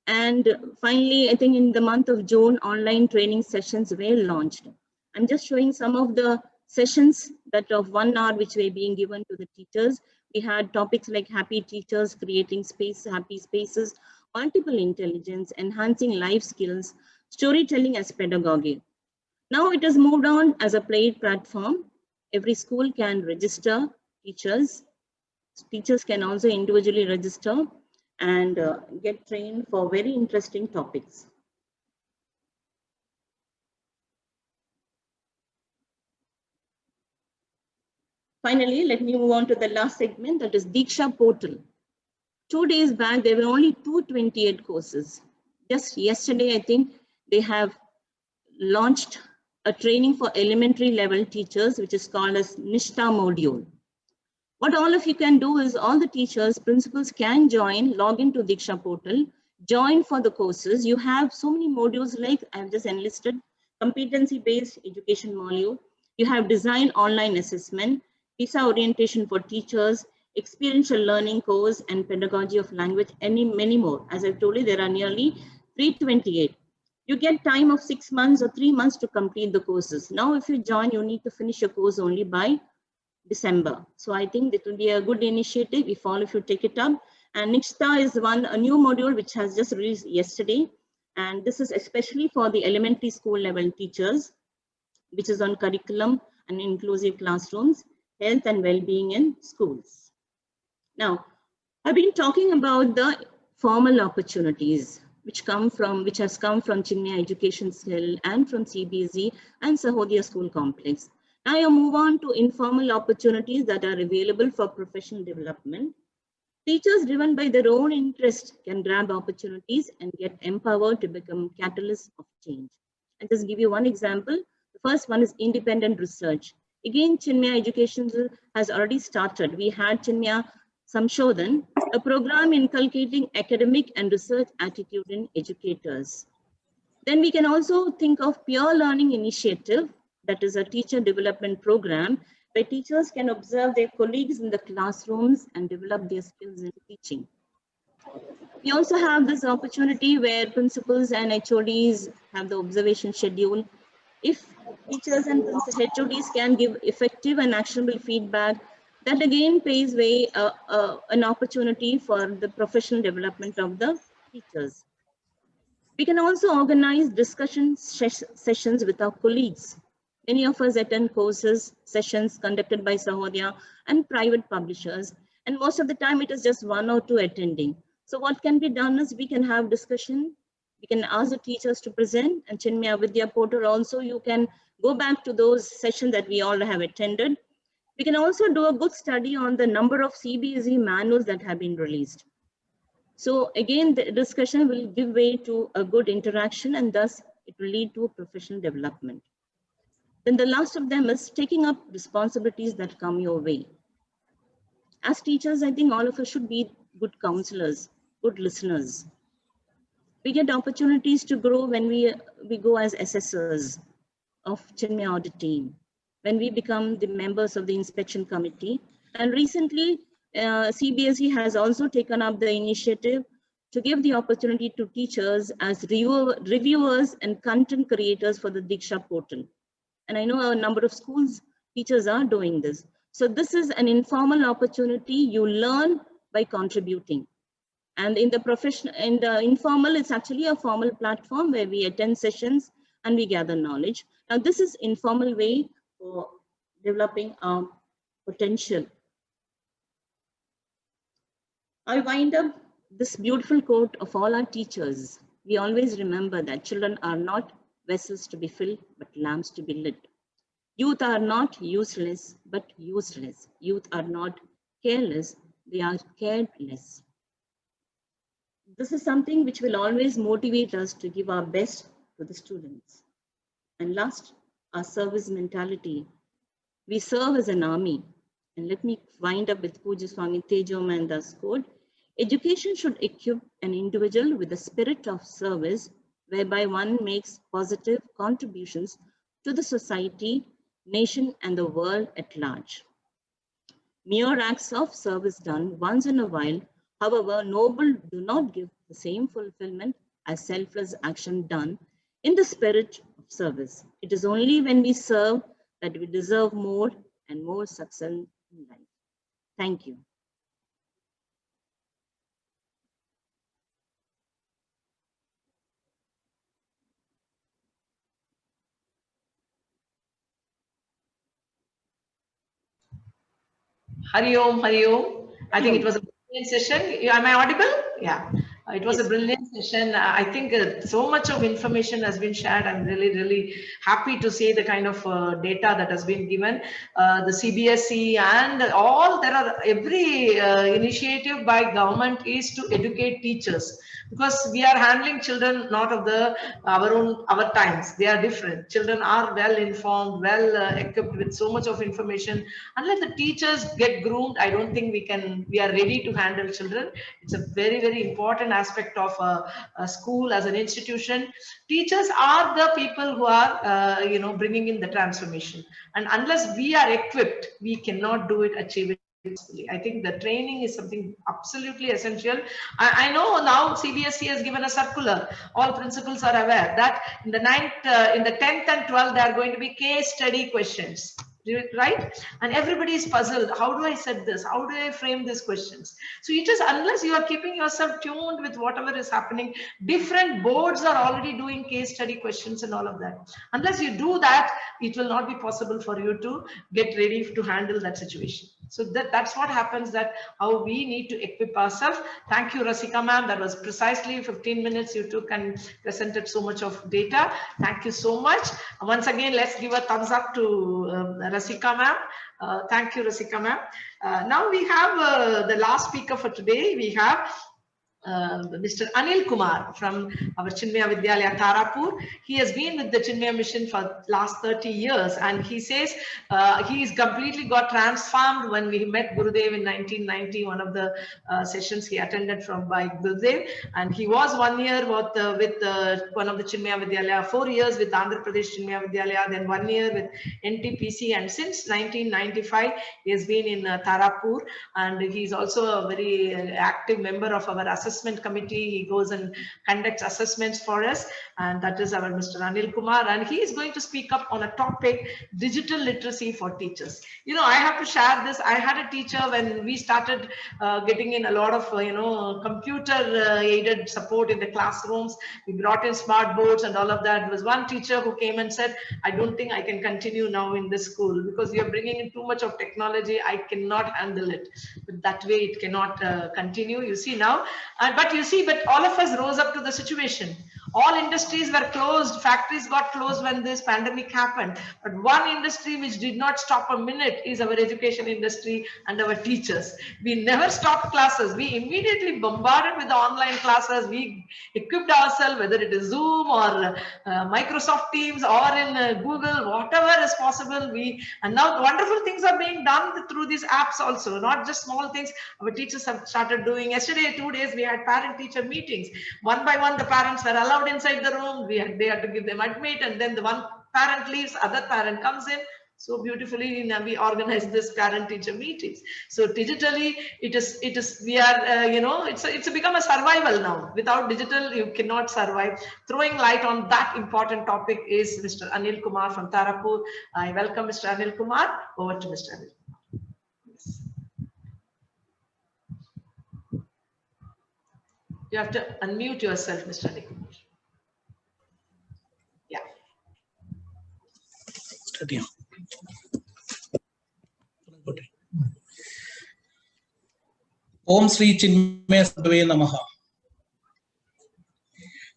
And finally, I think in the month of June, online training sessions were launched. I'm just showing some of the sessions that of 1 hour which were being given to the teachers. We had topics like happy teachers, creating space, happy spaces, multiple intelligence, enhancing life skills, storytelling as pedagogy. Now it has moved on as a paid platform. Every school can register teachers. Teachers can also individually register and get trained for very interesting topics. Finally, let me move on to the last segment, that is Diksha portal. 2 days back, there were only 228 courses. Just yesterday, I think they have launched a training for elementary level teachers, which is called as Nishta module. What all of you can do is all the teachers, principals can join, log into Diksha portal, join for the courses. You have so many modules like I have just enlisted, competency-based education module. You have design online assessment, PISA orientation for teachers, experiential learning course, and pedagogy of language, and many more. As I told you, there are nearly 328. You get time of 6 months or 3 months to complete the courses. Now, if you join, you need to finish your course only by December. So I think it will be a good initiative if all of you take it up. And Nikshta is a new module which has just released yesterday. And this is especially for the elementary school level teachers, which is on curriculum and inclusive classrooms, health and well-being in schools. Now, I've been talking about the formal opportunities which has come from Chinmaya Education Cell and from CBSE and Sahodaya School Complex. Now I move on to informal opportunities that are available for professional development. Teachers driven by their own interest can grab opportunities and get empowered to become catalysts of change. I'll just give you one example. The first one is independent research. Again, Chinmaya Education has already started. We had Chinmaya Samshodhan, a program inculcating academic and research attitude in educators. Then we can also think of peer learning initiative, that is a teacher development program where teachers can observe their colleagues in the classrooms and develop their skills in teaching. We also have this opportunity where principals and HODs have the observation schedule. If teachers and HODs can give effective and actionable feedback, that again paves way an opportunity for the professional development of the teachers. We can also organize discussion sessions with our colleagues. Many of us attend courses, sessions conducted by Sahodaya and private publishers, and most of the time it is just 1 or 2 attending. So what can be done is we can have discussion, we can ask the teachers to present, and Chinmaya Vidya Portal also, you can go back to those sessions that we all have attended. We can also do a good study on the number of CBSE manuals that have been released. So again, the discussion will give way to a good interaction, and thus it will lead to professional development. Then the last of them is taking up responsibilities that come your way. As teachers, I think all of us should be good counselors, good listeners. We get opportunities to grow when we go as assessors of Chinmaya Audit Team, when we become the members of the inspection committee. And recently, CBSE has also taken up the initiative to give the opportunity to teachers as reviewers and content creators for the Diksha portal. And I know a number of schools, teachers are doing this. So this is an informal opportunity. You learn by contributing. And in the informal, it's actually a formal platform where we attend sessions and we gather knowledge. Now this is informal way for developing our potential. I wind up this beautiful quote of all our teachers. We always remember that children are not vessels to be filled, but lamps to be lit. Youth are not useless, but useless. Youth are not careless, they are careless. This is something which will always motivate us to give our best to the students. And last, our service mentality. We serve as an army. And let me wind up with Pujya Swami Tejomanda's quote. Education should equip an individual with the spirit of service, whereby one makes positive contributions to the society, nation, and the world at large. Mere acts of service done once in a while, however noble, do not give the same fulfillment as selfless action done in the spirit of service. It is only when we serve that we deserve more and more success in life. Thank you. Hari Om, Hari Om. I think it was a brilliant session. Am I audible? Yeah. It was a brilliant session. I think so much of information has been shared. I'm really, really happy to see the kind of data that has been given. The CBSE and all, every initiative by government is to educate teachers, because we are handling children not of our times. They are different. Children are well informed, well equipped with so much of information. Unless the teachers get groomed, I don't think we are ready to handle children. It's a very, very important aspect of a school as an institution. Teachers are the people who are bringing in the transformation, and unless we are equipped, we cannot achieve it I think the training is something absolutely essential. I know now CBSE has given a circular. All principals are aware that in the 10th and 12th, there are going to be case study questions, right? And everybody is puzzled. How do I set this? How do I frame these questions? So it is, unless you are keeping yourself tuned with whatever is happening, different boards are already doing case study questions and all of that. Unless you do that, it will not be possible for you to get ready to handle that situation. So that's what happens, that how we need to equip ourselves. Thank you, Rasika ma'am. That was precisely 15 minutes you took and presented so much of data. Thank you so much. Once again, let's give a thumbs up to Rasika ma'am. Thank you, Rasika ma'am. Now we have the last speaker for today. We have Mr. Anil Kumar from our Chinmaya Vidyalaya Tarapur. He has been with the Chinmaya mission for last 30 years, and he says he's completely got transformed when we met Gurudev in 1990, one of the sessions he attended from by Gurudev, and he was 1 year with one of the Chinmaya Vidyalaya, 4 years with Andhra Pradesh Chinmaya Vidyalaya, then 1 year with NTPC, and since 1995 he has been in Tarapur, and he's also a very active member of our assessment committee. He goes and conducts assessments for us, and that is our Mr. Anil Kumar, and he is going to speak up on a topic, digital literacy for teachers. You know, I have to share this. I had a teacher when we started getting in a lot of computer aided support in the classrooms. We brought in smart boards and all of that. There was one teacher who came and said, I don't think I can continue now in this school because we are bringing in too much of technology. I cannot handle it. But that way it cannot continue. You see now. But all of us rose up to the situation. All industries were closed, factories got closed when this pandemic happened. But one industry which did not stop a minute is our education industry and our teachers. We never stopped classes. We immediately bombarded with the online classes. We equipped ourselves, whether it is Zoom or Microsoft Teams or in Google, whatever is possible. And now wonderful things are being done through these apps also, not just small things. Our teachers have started doing. Yesterday, 2 days, we had parent-teacher meetings. One by one, the parents were allowed inside the room. They had to give them admit, and then the one parent leaves, other parent comes in. So beautifully, we organize this parent-teacher meetings. So digitally, it's become a survival now. Without digital, you cannot survive. Throwing light on that important topic is Mr. Anil Kumar from Tarapur. I welcome Mr. Anil Kumar. Over to Mr. Anil. You have to unmute yourself, Mr. Anil Kumar. Yeah. Study. Om Sri Chinmaya Sadhave Namaha.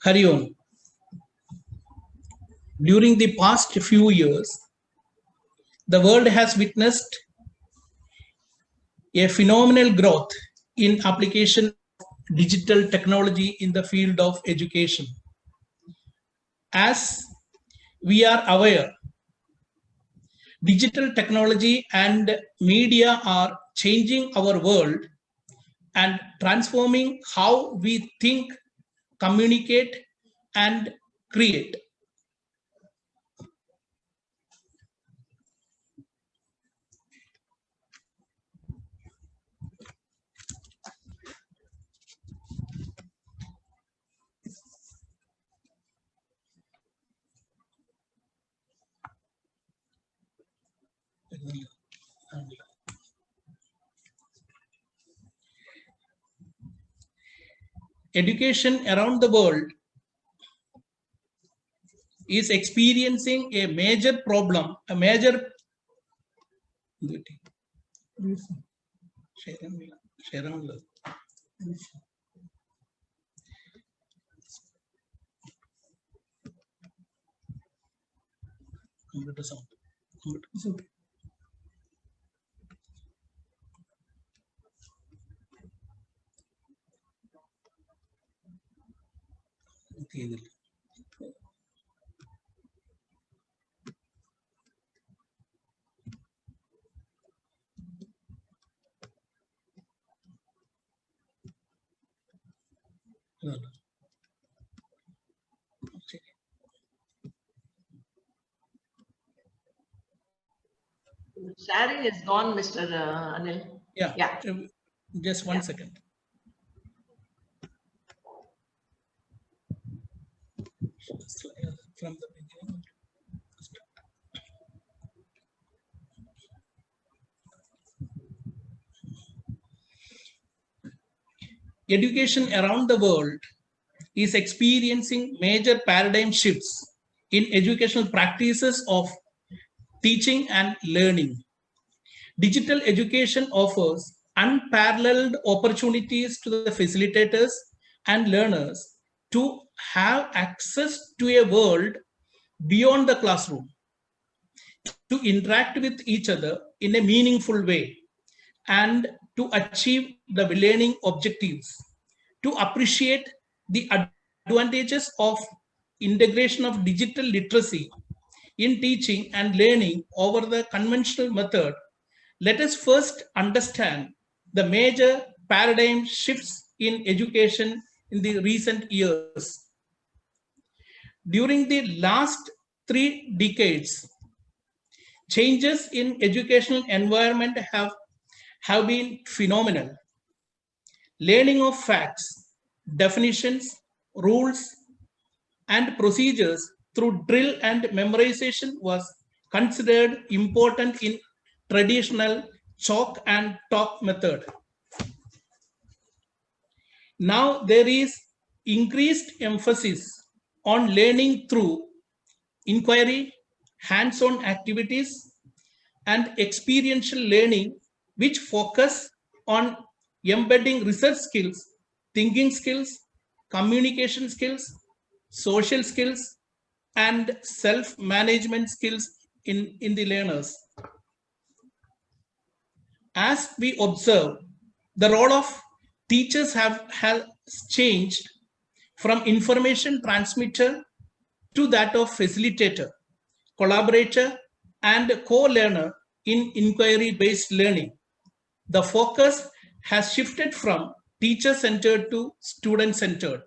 Hari Om. During the past few years, the world has witnessed a phenomenal growth in application of digital technology in the field of education. As we are aware, digital technology and media are changing our world and transforming how we think, communicate, and create. Education around the world is experiencing a major problem, computer sound. Sharing is gone, Mr. Anil. Yeah. Yeah. Just one Yeah. second. From the beginning. Education around the world is experiencing major paradigm shifts in educational practices of teaching and learning. Digital education offers unparalleled opportunities to the facilitators and learners to have access to a world beyond the classroom, to interact with each other in a meaningful way, and to achieve the learning objectives, to appreciate the advantages of integration of digital literacy in teaching and learning over the conventional method. Let us first understand the major paradigm shifts in education in the recent years. During the last 3 decades, changes in educational environment have been phenomenal. Learning of facts, definitions, rules, and procedures through drill and memorization was considered important in traditional chalk and talk method. Now there is increased emphasis on learning through inquiry, hands-on activities, and experiential learning, which focus on embedding research skills, thinking skills, communication skills, social skills, and self-management skills in the learners. As we observe, the role of teachers has changed from information transmitter to that of facilitator, collaborator, and co-learner in inquiry-based learning. The focus has shifted from teacher-centered to student-centered.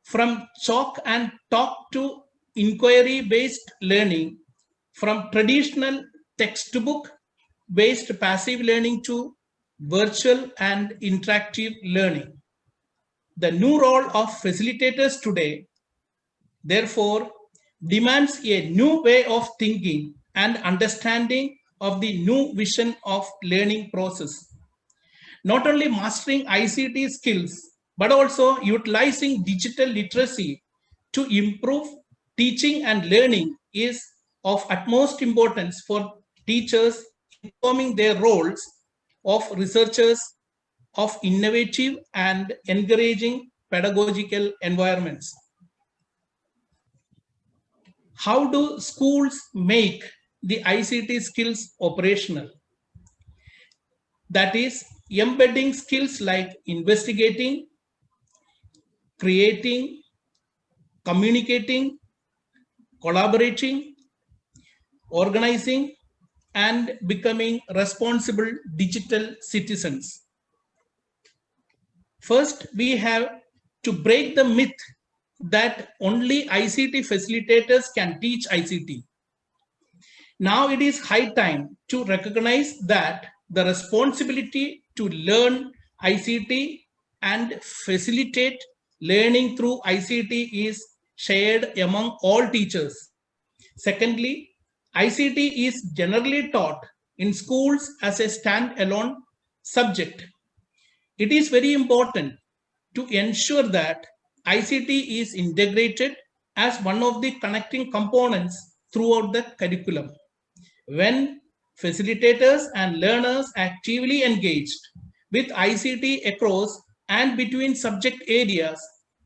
From chalk and talk to inquiry-based learning, from traditional textbook-based passive learning to virtual and interactive learning. The new role of facilitators today, therefore, demands a new way of thinking and understanding of the new vision of learning process. Not only mastering ICT skills, but also utilizing digital literacy to improve teaching and learning is of utmost importance for teachers in performing their roles of researchers of innovative and encouraging pedagogical environments. How do schools make the ICT skills operational? That is, embedding skills like investigating, creating, communicating, collaborating, organizing, and becoming responsible digital citizens. First, we have to break the myth that only ICT facilitators can teach ICT. Now it is high time to recognize that the responsibility to learn ICT and facilitate learning through ICT is shared among all teachers. Secondly, ICT is generally taught in schools as a standalone subject. It is very important to ensure that ICT is integrated as one of the connecting components throughout the curriculum. When facilitators and learners actively engaged with ICT across and between subject areas,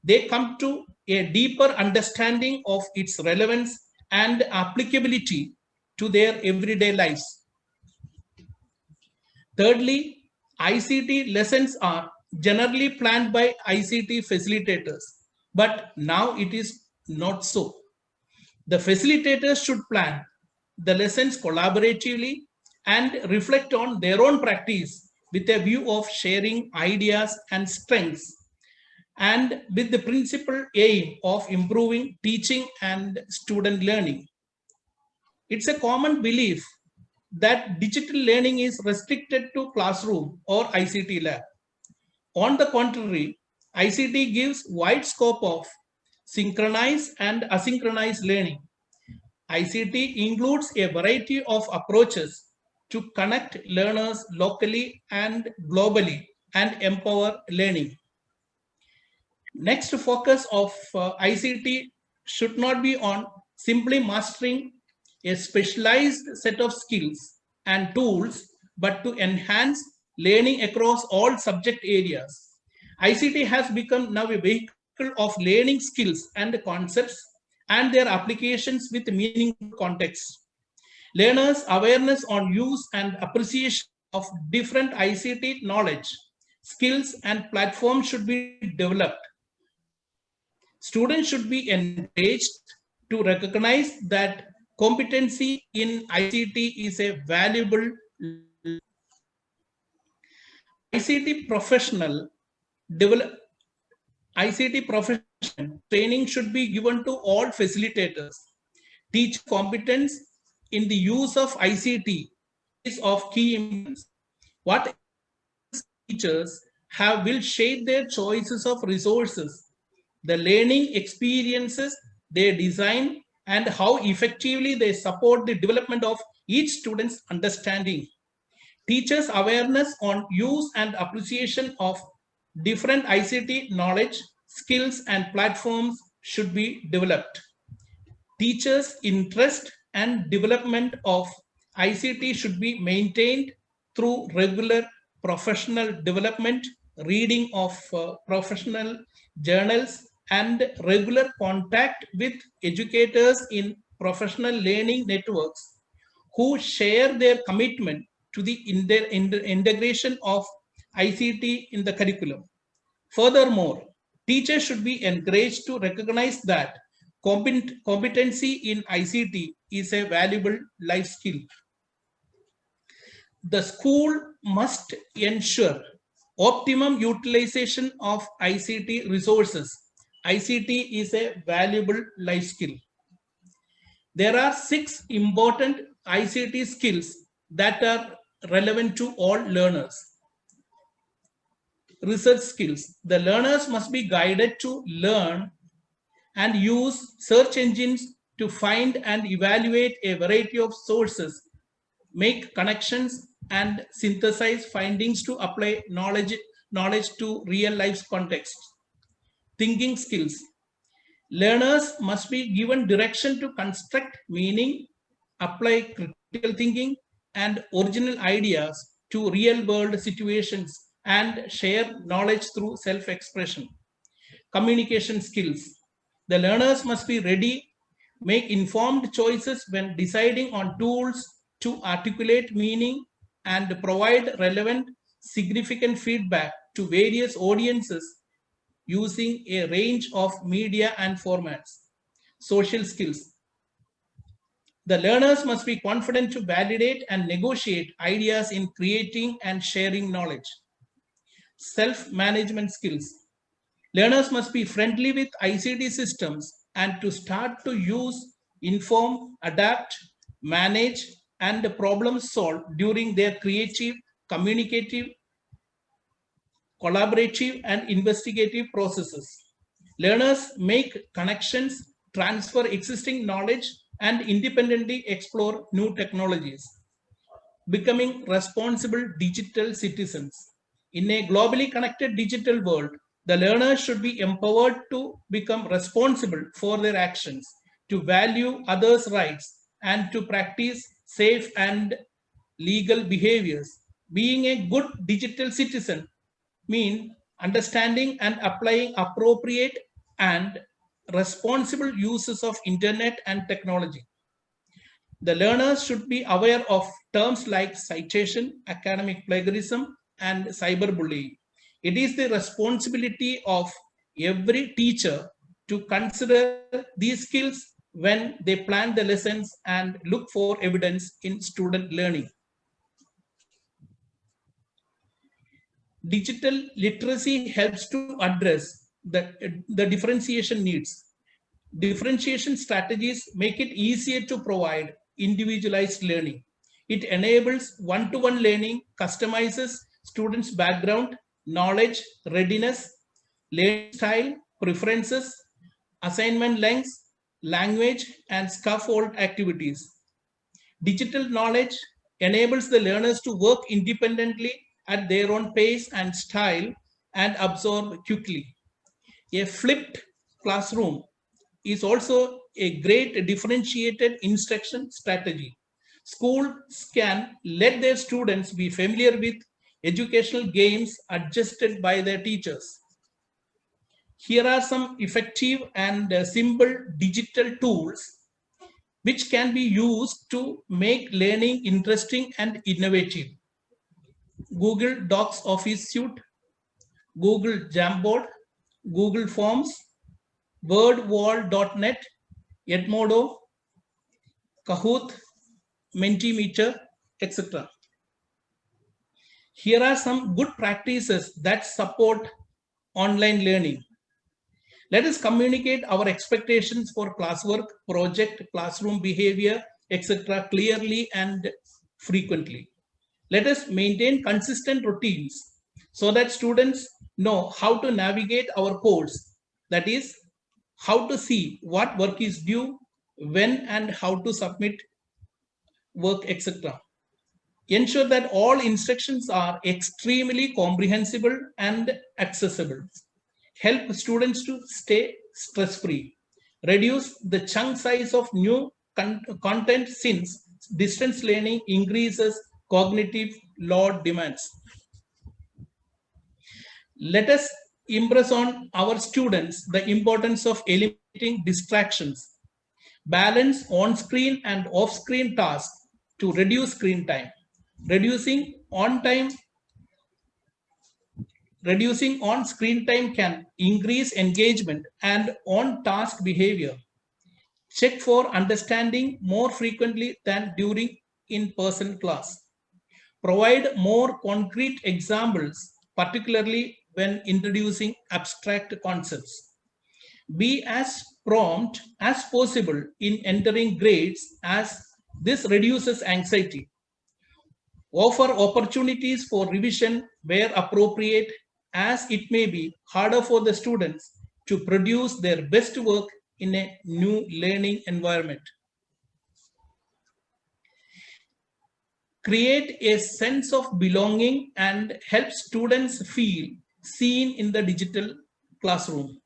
they come to a deeper understanding of its relevance and applicability to their everyday lives. Thirdly, ICT lessons are generally planned by ICT facilitators, but now it is not so. The facilitators should plan the lessons collaboratively and reflect on their own practice with a view of sharing ideas and strengths, and with the principal aim of improving teaching and student learning. It's a common belief that digital learning is restricted to classroom or ICT lab. On the contrary, ICT gives wide scope of synchronized and asynchronous learning. ICT includes a variety of approaches to connect learners locally and globally and empower learning. Next focus of ICT should not be on simply mastering a specialized set of skills and tools, but to enhance learning across all subject areas. ICT has become now a vehicle of learning skills and concepts and their applications with meaningful context. Learners' awareness on use and appreciation of different ICT knowledge, skills, and platforms should be developed. Students should be encouraged to recognize that competency in ICT is a valuable ICT professional training should be given to all facilitators. Teach competence in the use of ICT is of key importance. What teachers have will shape their choices of resources, the learning experiences they design, and how effectively they support the development of each student's understanding. Teachers' awareness on use and appreciation of different ICT knowledge, skills, and platforms should be developed. Teachers' interest and development of ICT should be maintained through regular professional development, reading of professional journals, and regular contact with educators in professional learning networks who share their commitment to the integration of ICT in the curriculum. Furthermore, teachers should be encouraged to recognize that competency in ICT is a valuable life skill. The school must ensure optimum utilization of ICT resources. ICT is a valuable life skill. There are 6 important ICT skills that are relevant to all learners. Research skills. The learners must be guided to learn and use search engines to find and evaluate a variety of sources, make connections, and synthesize findings to apply knowledge to real life context. Thinking skills. Learners must be given direction to construct meaning, apply critical thinking and original ideas to real world situations, and share knowledge through self-expression. Communication skills. The learners must be ready, make informed choices when deciding on tools to articulate meaning and provide relevant, significant feedback to various audiences using a range of media and formats. Social skills. The learners must be confident to validate and negotiate ideas in creating and sharing knowledge. Self-management skills. Learners must be friendly with ICT systems and to start to use, inform, adapt, manage, and problem solve during their creative, communicative, collaborative, and investigative processes. Learners make connections, transfer existing knowledge, and independently explore new technologies. Becoming responsible digital citizens. In a globally connected digital world, the learners should be empowered to become responsible for their actions, to value others' rights, and to practice safe and legal behaviors. Being a good digital citizen means understanding and applying appropriate and responsible uses of internet and technology. The learners should be aware of terms like citation, academic plagiarism, and cyberbullying. It is the responsibility of every teacher to consider these skills when they plan the lessons and look for evidence in student learning. Digital literacy helps to address the differentiation needs. Differentiation strategies make it easier to provide individualized learning. It enables one-to-one learning, customizes students' background, knowledge, readiness, learning style, preferences, assignment lengths, language, and scaffold activities. Digital knowledge enables the learners to work independently at their own pace and style and absorb quickly. A flipped classroom is also a great differentiated instruction strategy. Schools can let their students be familiar with educational games adjusted by their teachers. Here are some effective and simple digital tools which can be used to make learning interesting and innovative. Google Docs Office Suite, Google Jamboard, Google Forms, WordWall.net, Edmodo, Kahoot, Mentimeter, etc. Here are some good practices that support online learning. Let us communicate our expectations for classwork, project, classroom behavior, etc. clearly and frequently. Let us maintain consistent routines so that students know how to navigate our course. That is, how to see what work is due, when and how to submit work, etc. Ensure that all instructions are extremely comprehensible and accessible. Help students to stay stress-free. Reduce the chunk size of new content since distance learning increases cognitive load demands. Let us impress on our students the importance of eliminating distractions. Balance on-screen and off-screen tasks to reduce screen time. Reducing on-screen time can increase engagement and on-task behavior. Check for understanding more frequently than during in-person class. Provide more concrete examples, particularly when introducing abstract concepts. Be as prompt as possible in entering grades, as this reduces anxiety. Offer opportunities for revision where appropriate, as it may be harder for the students to produce their best work in a new learning environment. Create a sense of belonging and help students feel seen in the digital classroom.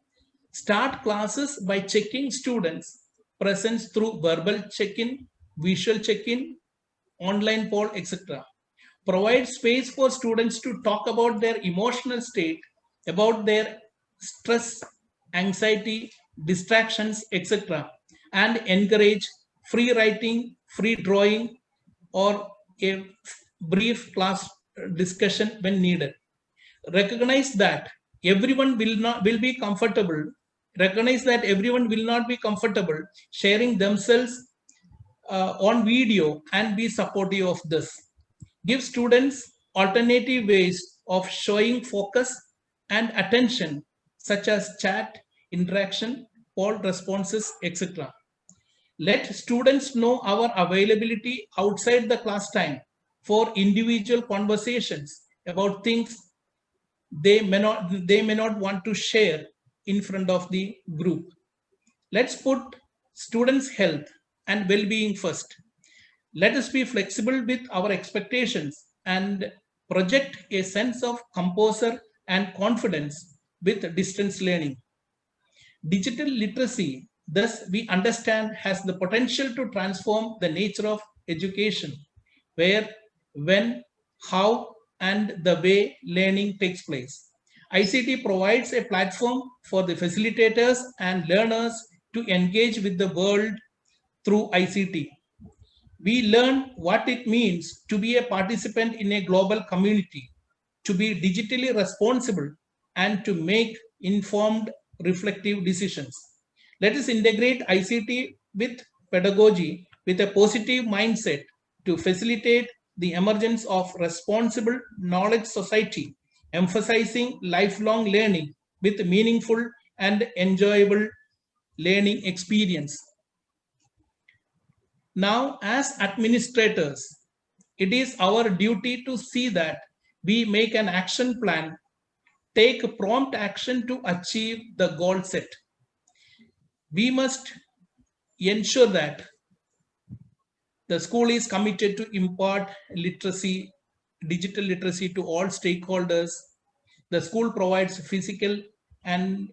Start classes by checking students' presence through verbal check-in, visual check-in, online poll, etc. Provide space for students to talk about their emotional state, about their stress, anxiety, distractions, etc. and encourage free writing, free drawing, or a brief class discussion when needed. Recognize that everyone will be comfortable. Recognize that everyone will not be comfortable sharing themselves on video, and be supportive of this. Give students alternative ways of showing focus and attention, such as chat, interaction, poll responses, etc. Let students know our availability outside the class time for individual conversations about things they may not want to share in front of the group. Let's put students' health and well-being first. Let us be flexible with our expectations and project a sense of composure and confidence with distance learning. Digital literacy, thus we understand, has the potential to transform the nature of education, where, when, how, and the way learning takes place. ICT provides a platform for the facilitators and learners to engage with the world through ICT. We learn what it means to be a participant in a global community, to be digitally responsible, and to make informed, reflective decisions. Let us integrate ICT with pedagogy with a positive mindset to facilitate the emergence of responsible knowledge society, emphasizing lifelong learning with meaningful and enjoyable learning experience. Now, as administrators, it is our duty to see that we make an action plan, take prompt action to achieve the goal set. We must ensure that the school is committed to impart literacy, digital literacy to all stakeholders. The school provides physical and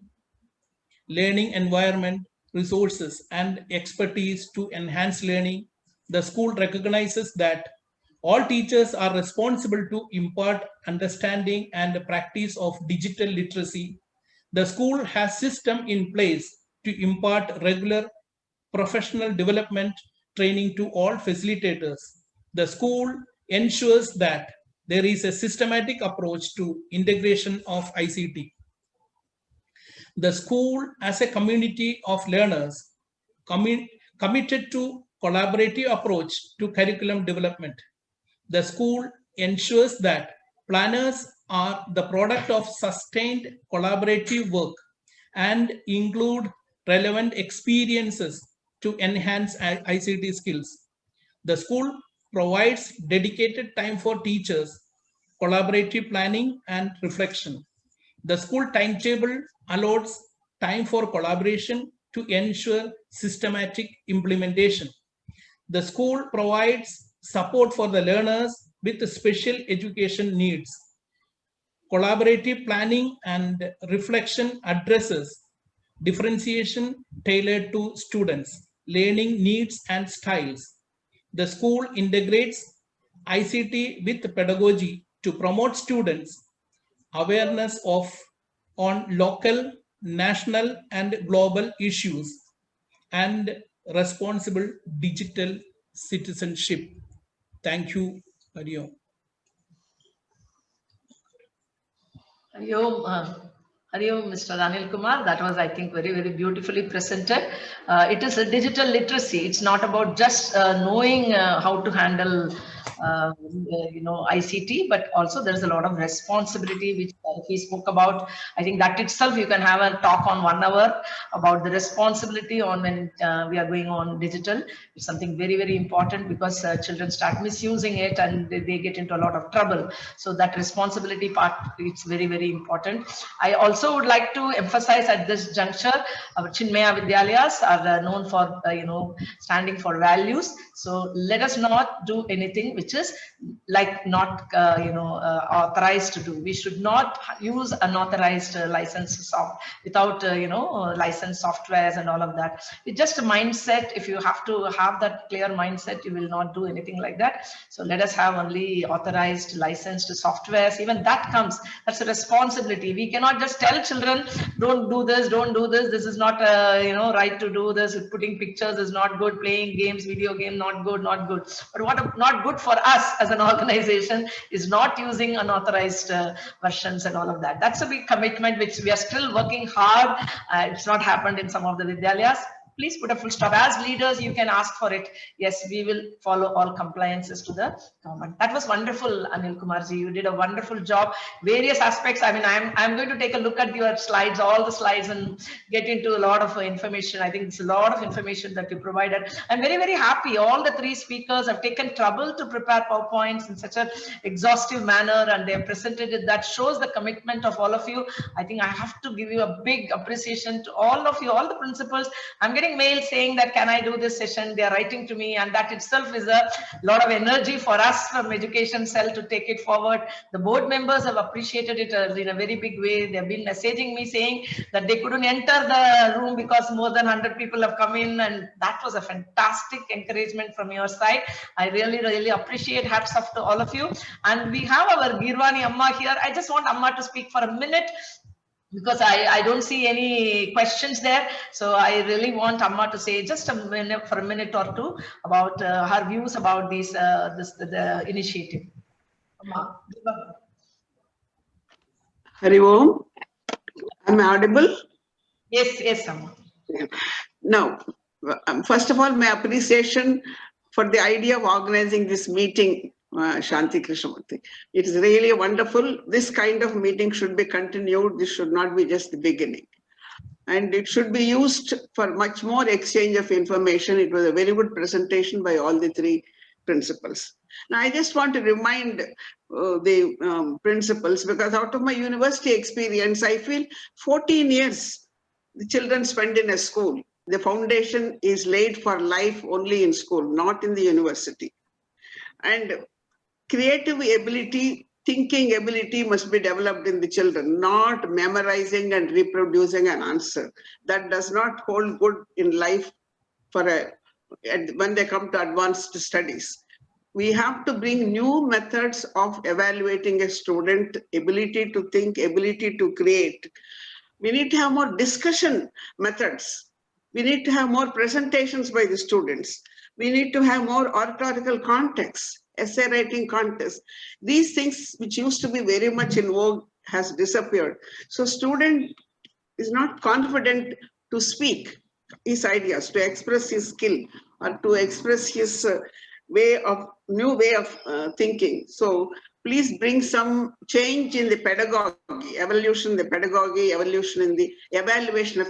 learning environment, resources, and expertise to enhance learning. The school recognizes that all teachers are responsible to impart understanding and practice of digital literacy. The school has system in place to impart regular professional development training to all facilitators. The school ensures that there is a systematic approach to integration of ICT. The school as a community of learners committed to collaborative approach to curriculum development. The school ensures that planners are the product of sustained collaborative work and include relevant experiences to enhance ICT skills. The school provides dedicated time for teachers, collaborative planning, and reflection. The school timetable allows time for collaboration to ensure systematic implementation. The school provides support for the learners with special education needs. Collaborative planning and reflection addresses differentiation tailored to students' learning needs and styles. The school integrates ICT with pedagogy to promote students' awareness on local, national, and global issues and responsible digital citizenship. Thank you, Hari Om. Hari Om, Mr. Anil Kumar. That was, I think, very, very beautifully presented. It is a digital literacy. It's not about just knowing how to handle ICT, but also there's a lot of responsibility which he spoke about. I think that itself you can have a talk on 1 hour about the responsibility on when we are going on digital. It's something very, very important because children start misusing it and they get into a lot of trouble. So that responsibility part, it's very, very important. I also would like to emphasize at this juncture, our Chinmaya Vidyalayas are known for standing for values. So let us not do anything which is like not authorized to do. We should not use unauthorized licenses without licensed softwares and all of that. It's just a mindset. If you have to have that clear mindset, you will not do anything like that. So let us have only authorized licensed softwares. Even that comes, that's a responsibility. We cannot just tell children, don't do this, don't do this, this is not right to do this, putting pictures is not good, playing games, video game, not good. But what not good for us as an organization is not using unauthorized versions and all of that. That's a big commitment which we are still working hard. It's not happened in some of the Vidyalayas. Please put a full stop. As leaders, you can ask for it. Yes, we will follow all compliances to the government. That was wonderful, Anil Kumarji. You did a wonderful job. Various aspects. I mean, I'm going to take a look at your slides, all the slides, and get into a lot of information. I think it's a lot of information that you provided. I'm very, very happy. All the 3 speakers have taken trouble to prepare PowerPoints in such an exhaustive manner, and they have presented it. That shows the commitment of all of you. I think I have to give you a big appreciation to all of you, all the principals. I'm getting mail saying that can I do this session? They are writing to me, and that itself is a lot of energy for us from Education Cell to take it forward. The board members have appreciated it in a very big way. They've been messaging me saying that they couldn't enter the room because more than 100 people have come in, and that was a fantastic encouragement from your side. I really, really appreciate. Hats off to all of you. And we have our Girvani Amma here. I just want Amma to speak for a minute, because I don't see any questions there. So I really want Amma to say just a minute or two about her views about the initiative. Amma. Hari Om, am I audible? Yes, Amma. Now, first of all, my appreciation for the idea of organizing this meeting, Shanti Krishnamurthy. It is really wonderful. This kind of meeting should be continued. This should not be just the beginning. And it should be used for much more exchange of information. It was a very good presentation by all the 3 principals. Now, I just want to remind the principals, because out of my university experience, I feel 14 years the children spend in a school. The foundation is laid for life only in school, not in the university. And creative ability, thinking ability must be developed in the children, not memorizing and reproducing an answer. That does not hold good in life when they come to advanced studies. We have to bring new methods of evaluating a student, ability to think, ability to create. We need to have more discussion methods. We need to have more presentations by the students. We need to have more oratorical context, essay writing contests. These things which used to be very much in vogue has disappeared. So student is not confident to speak his ideas, to express his skill, or to express his new way of thinking. So please bring some change in the pedagogy, evolution in the pedagogy, evolution in the evaluation of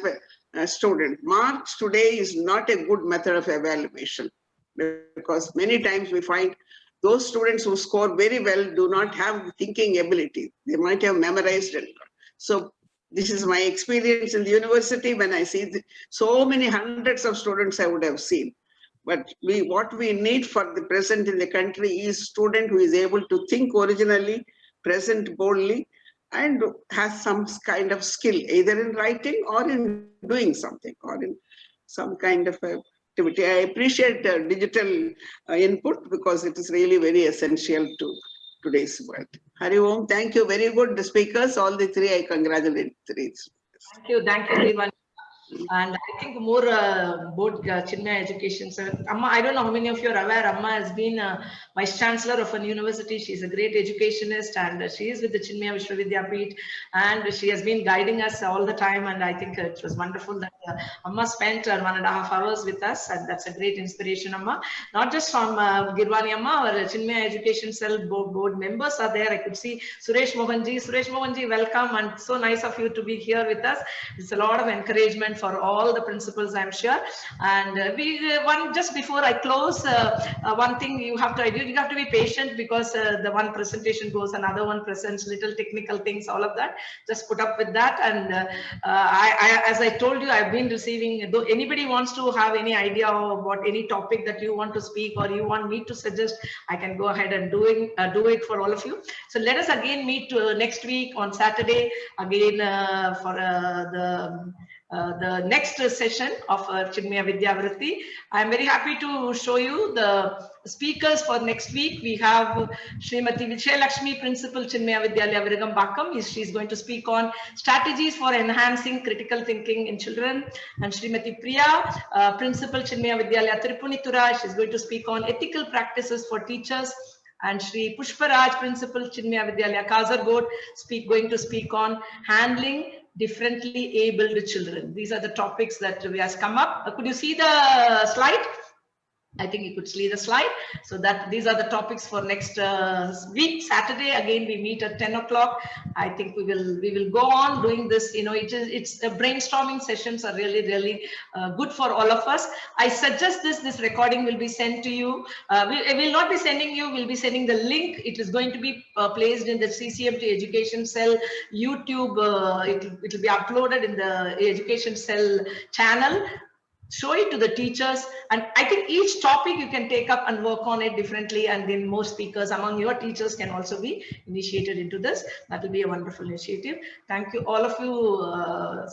a student. Marks today is not a good method of evaluation, because many times we find those students who score very well do not have thinking ability. They might have memorized it. So this is my experience in the university when I see so many hundreds of students I would have seen. But what we need for the present in the country is student who is able to think originally, present boldly, and has some kind of skill, either in writing or in doing something, or in some kind of activity. I appreciate digital input, because it is really very essential to today's world. Hari Om, thank you. Very good speakers. All the three, I congratulate three. Thank you, everyone. And I think more both Chinmaya Education. So, Amma, I don't know how many of you are aware, Amma has been Vice Chancellor of a university. She's a great educationist, and she is with the Chinmaya Vishwavidyapeeth, and she has been guiding us all the time. And I think it was wonderful that Amma spent 1.5 hours with us, and that's a great inspiration, Amma. Not just from Girwani Amma, our Chinmaya Education Cell board members are there. I could see Suresh Mohanji. Suresh Mohanji, welcome, and so nice of you to be here with us. It's a lot of encouragement for all the principals, I'm sure. And just before I close, one thing you have to do, you have to be patient, because the one presentation goes, another one presents, little technical things, all of that. Just put up with that. And as I told you, I've been receiving, though anybody wants to have any idea about any topic that you want to speak or you want me to suggest, I can go ahead and do it for all of you. So let us again meet next week on Saturday again for the next session of Chinmaya Vidyavritti. I'm very happy to show you the speakers for next week. We have Srimati Vijayalakshmi, Principal, Chinmaya Vidyalaya Virugambakam. She's going to speak on strategies for enhancing critical thinking in children. And Srimati Priya, Principal, Chinmaya Vidyalaya Tripunitura. She's going to speak on ethical practices for teachers. And Shri Pushparaj, Principal, Chinmaya Vidyalaya Kasaragod, going to speak on handling differently abled children. These are the topics that we has come up. Could you see the slide? I think you could see the slide. So that these are the topics for next week, Saturday. Again, we meet at 10 o'clock. I think we will go on doing this. You know, it's brainstorming sessions are really good for all of us. I suggest this recording will be sent to you. We will not be sending you. We'll be sending the link. It is going to be placed in the CCMT Education Cell YouTube. It will be uploaded in the Education Cell channel. Show it to the teachers, and I think each topic you can take up and work on it differently, and then more speakers among your teachers can also be initiated into this. That will be a wonderful initiative. Thank you, all of you.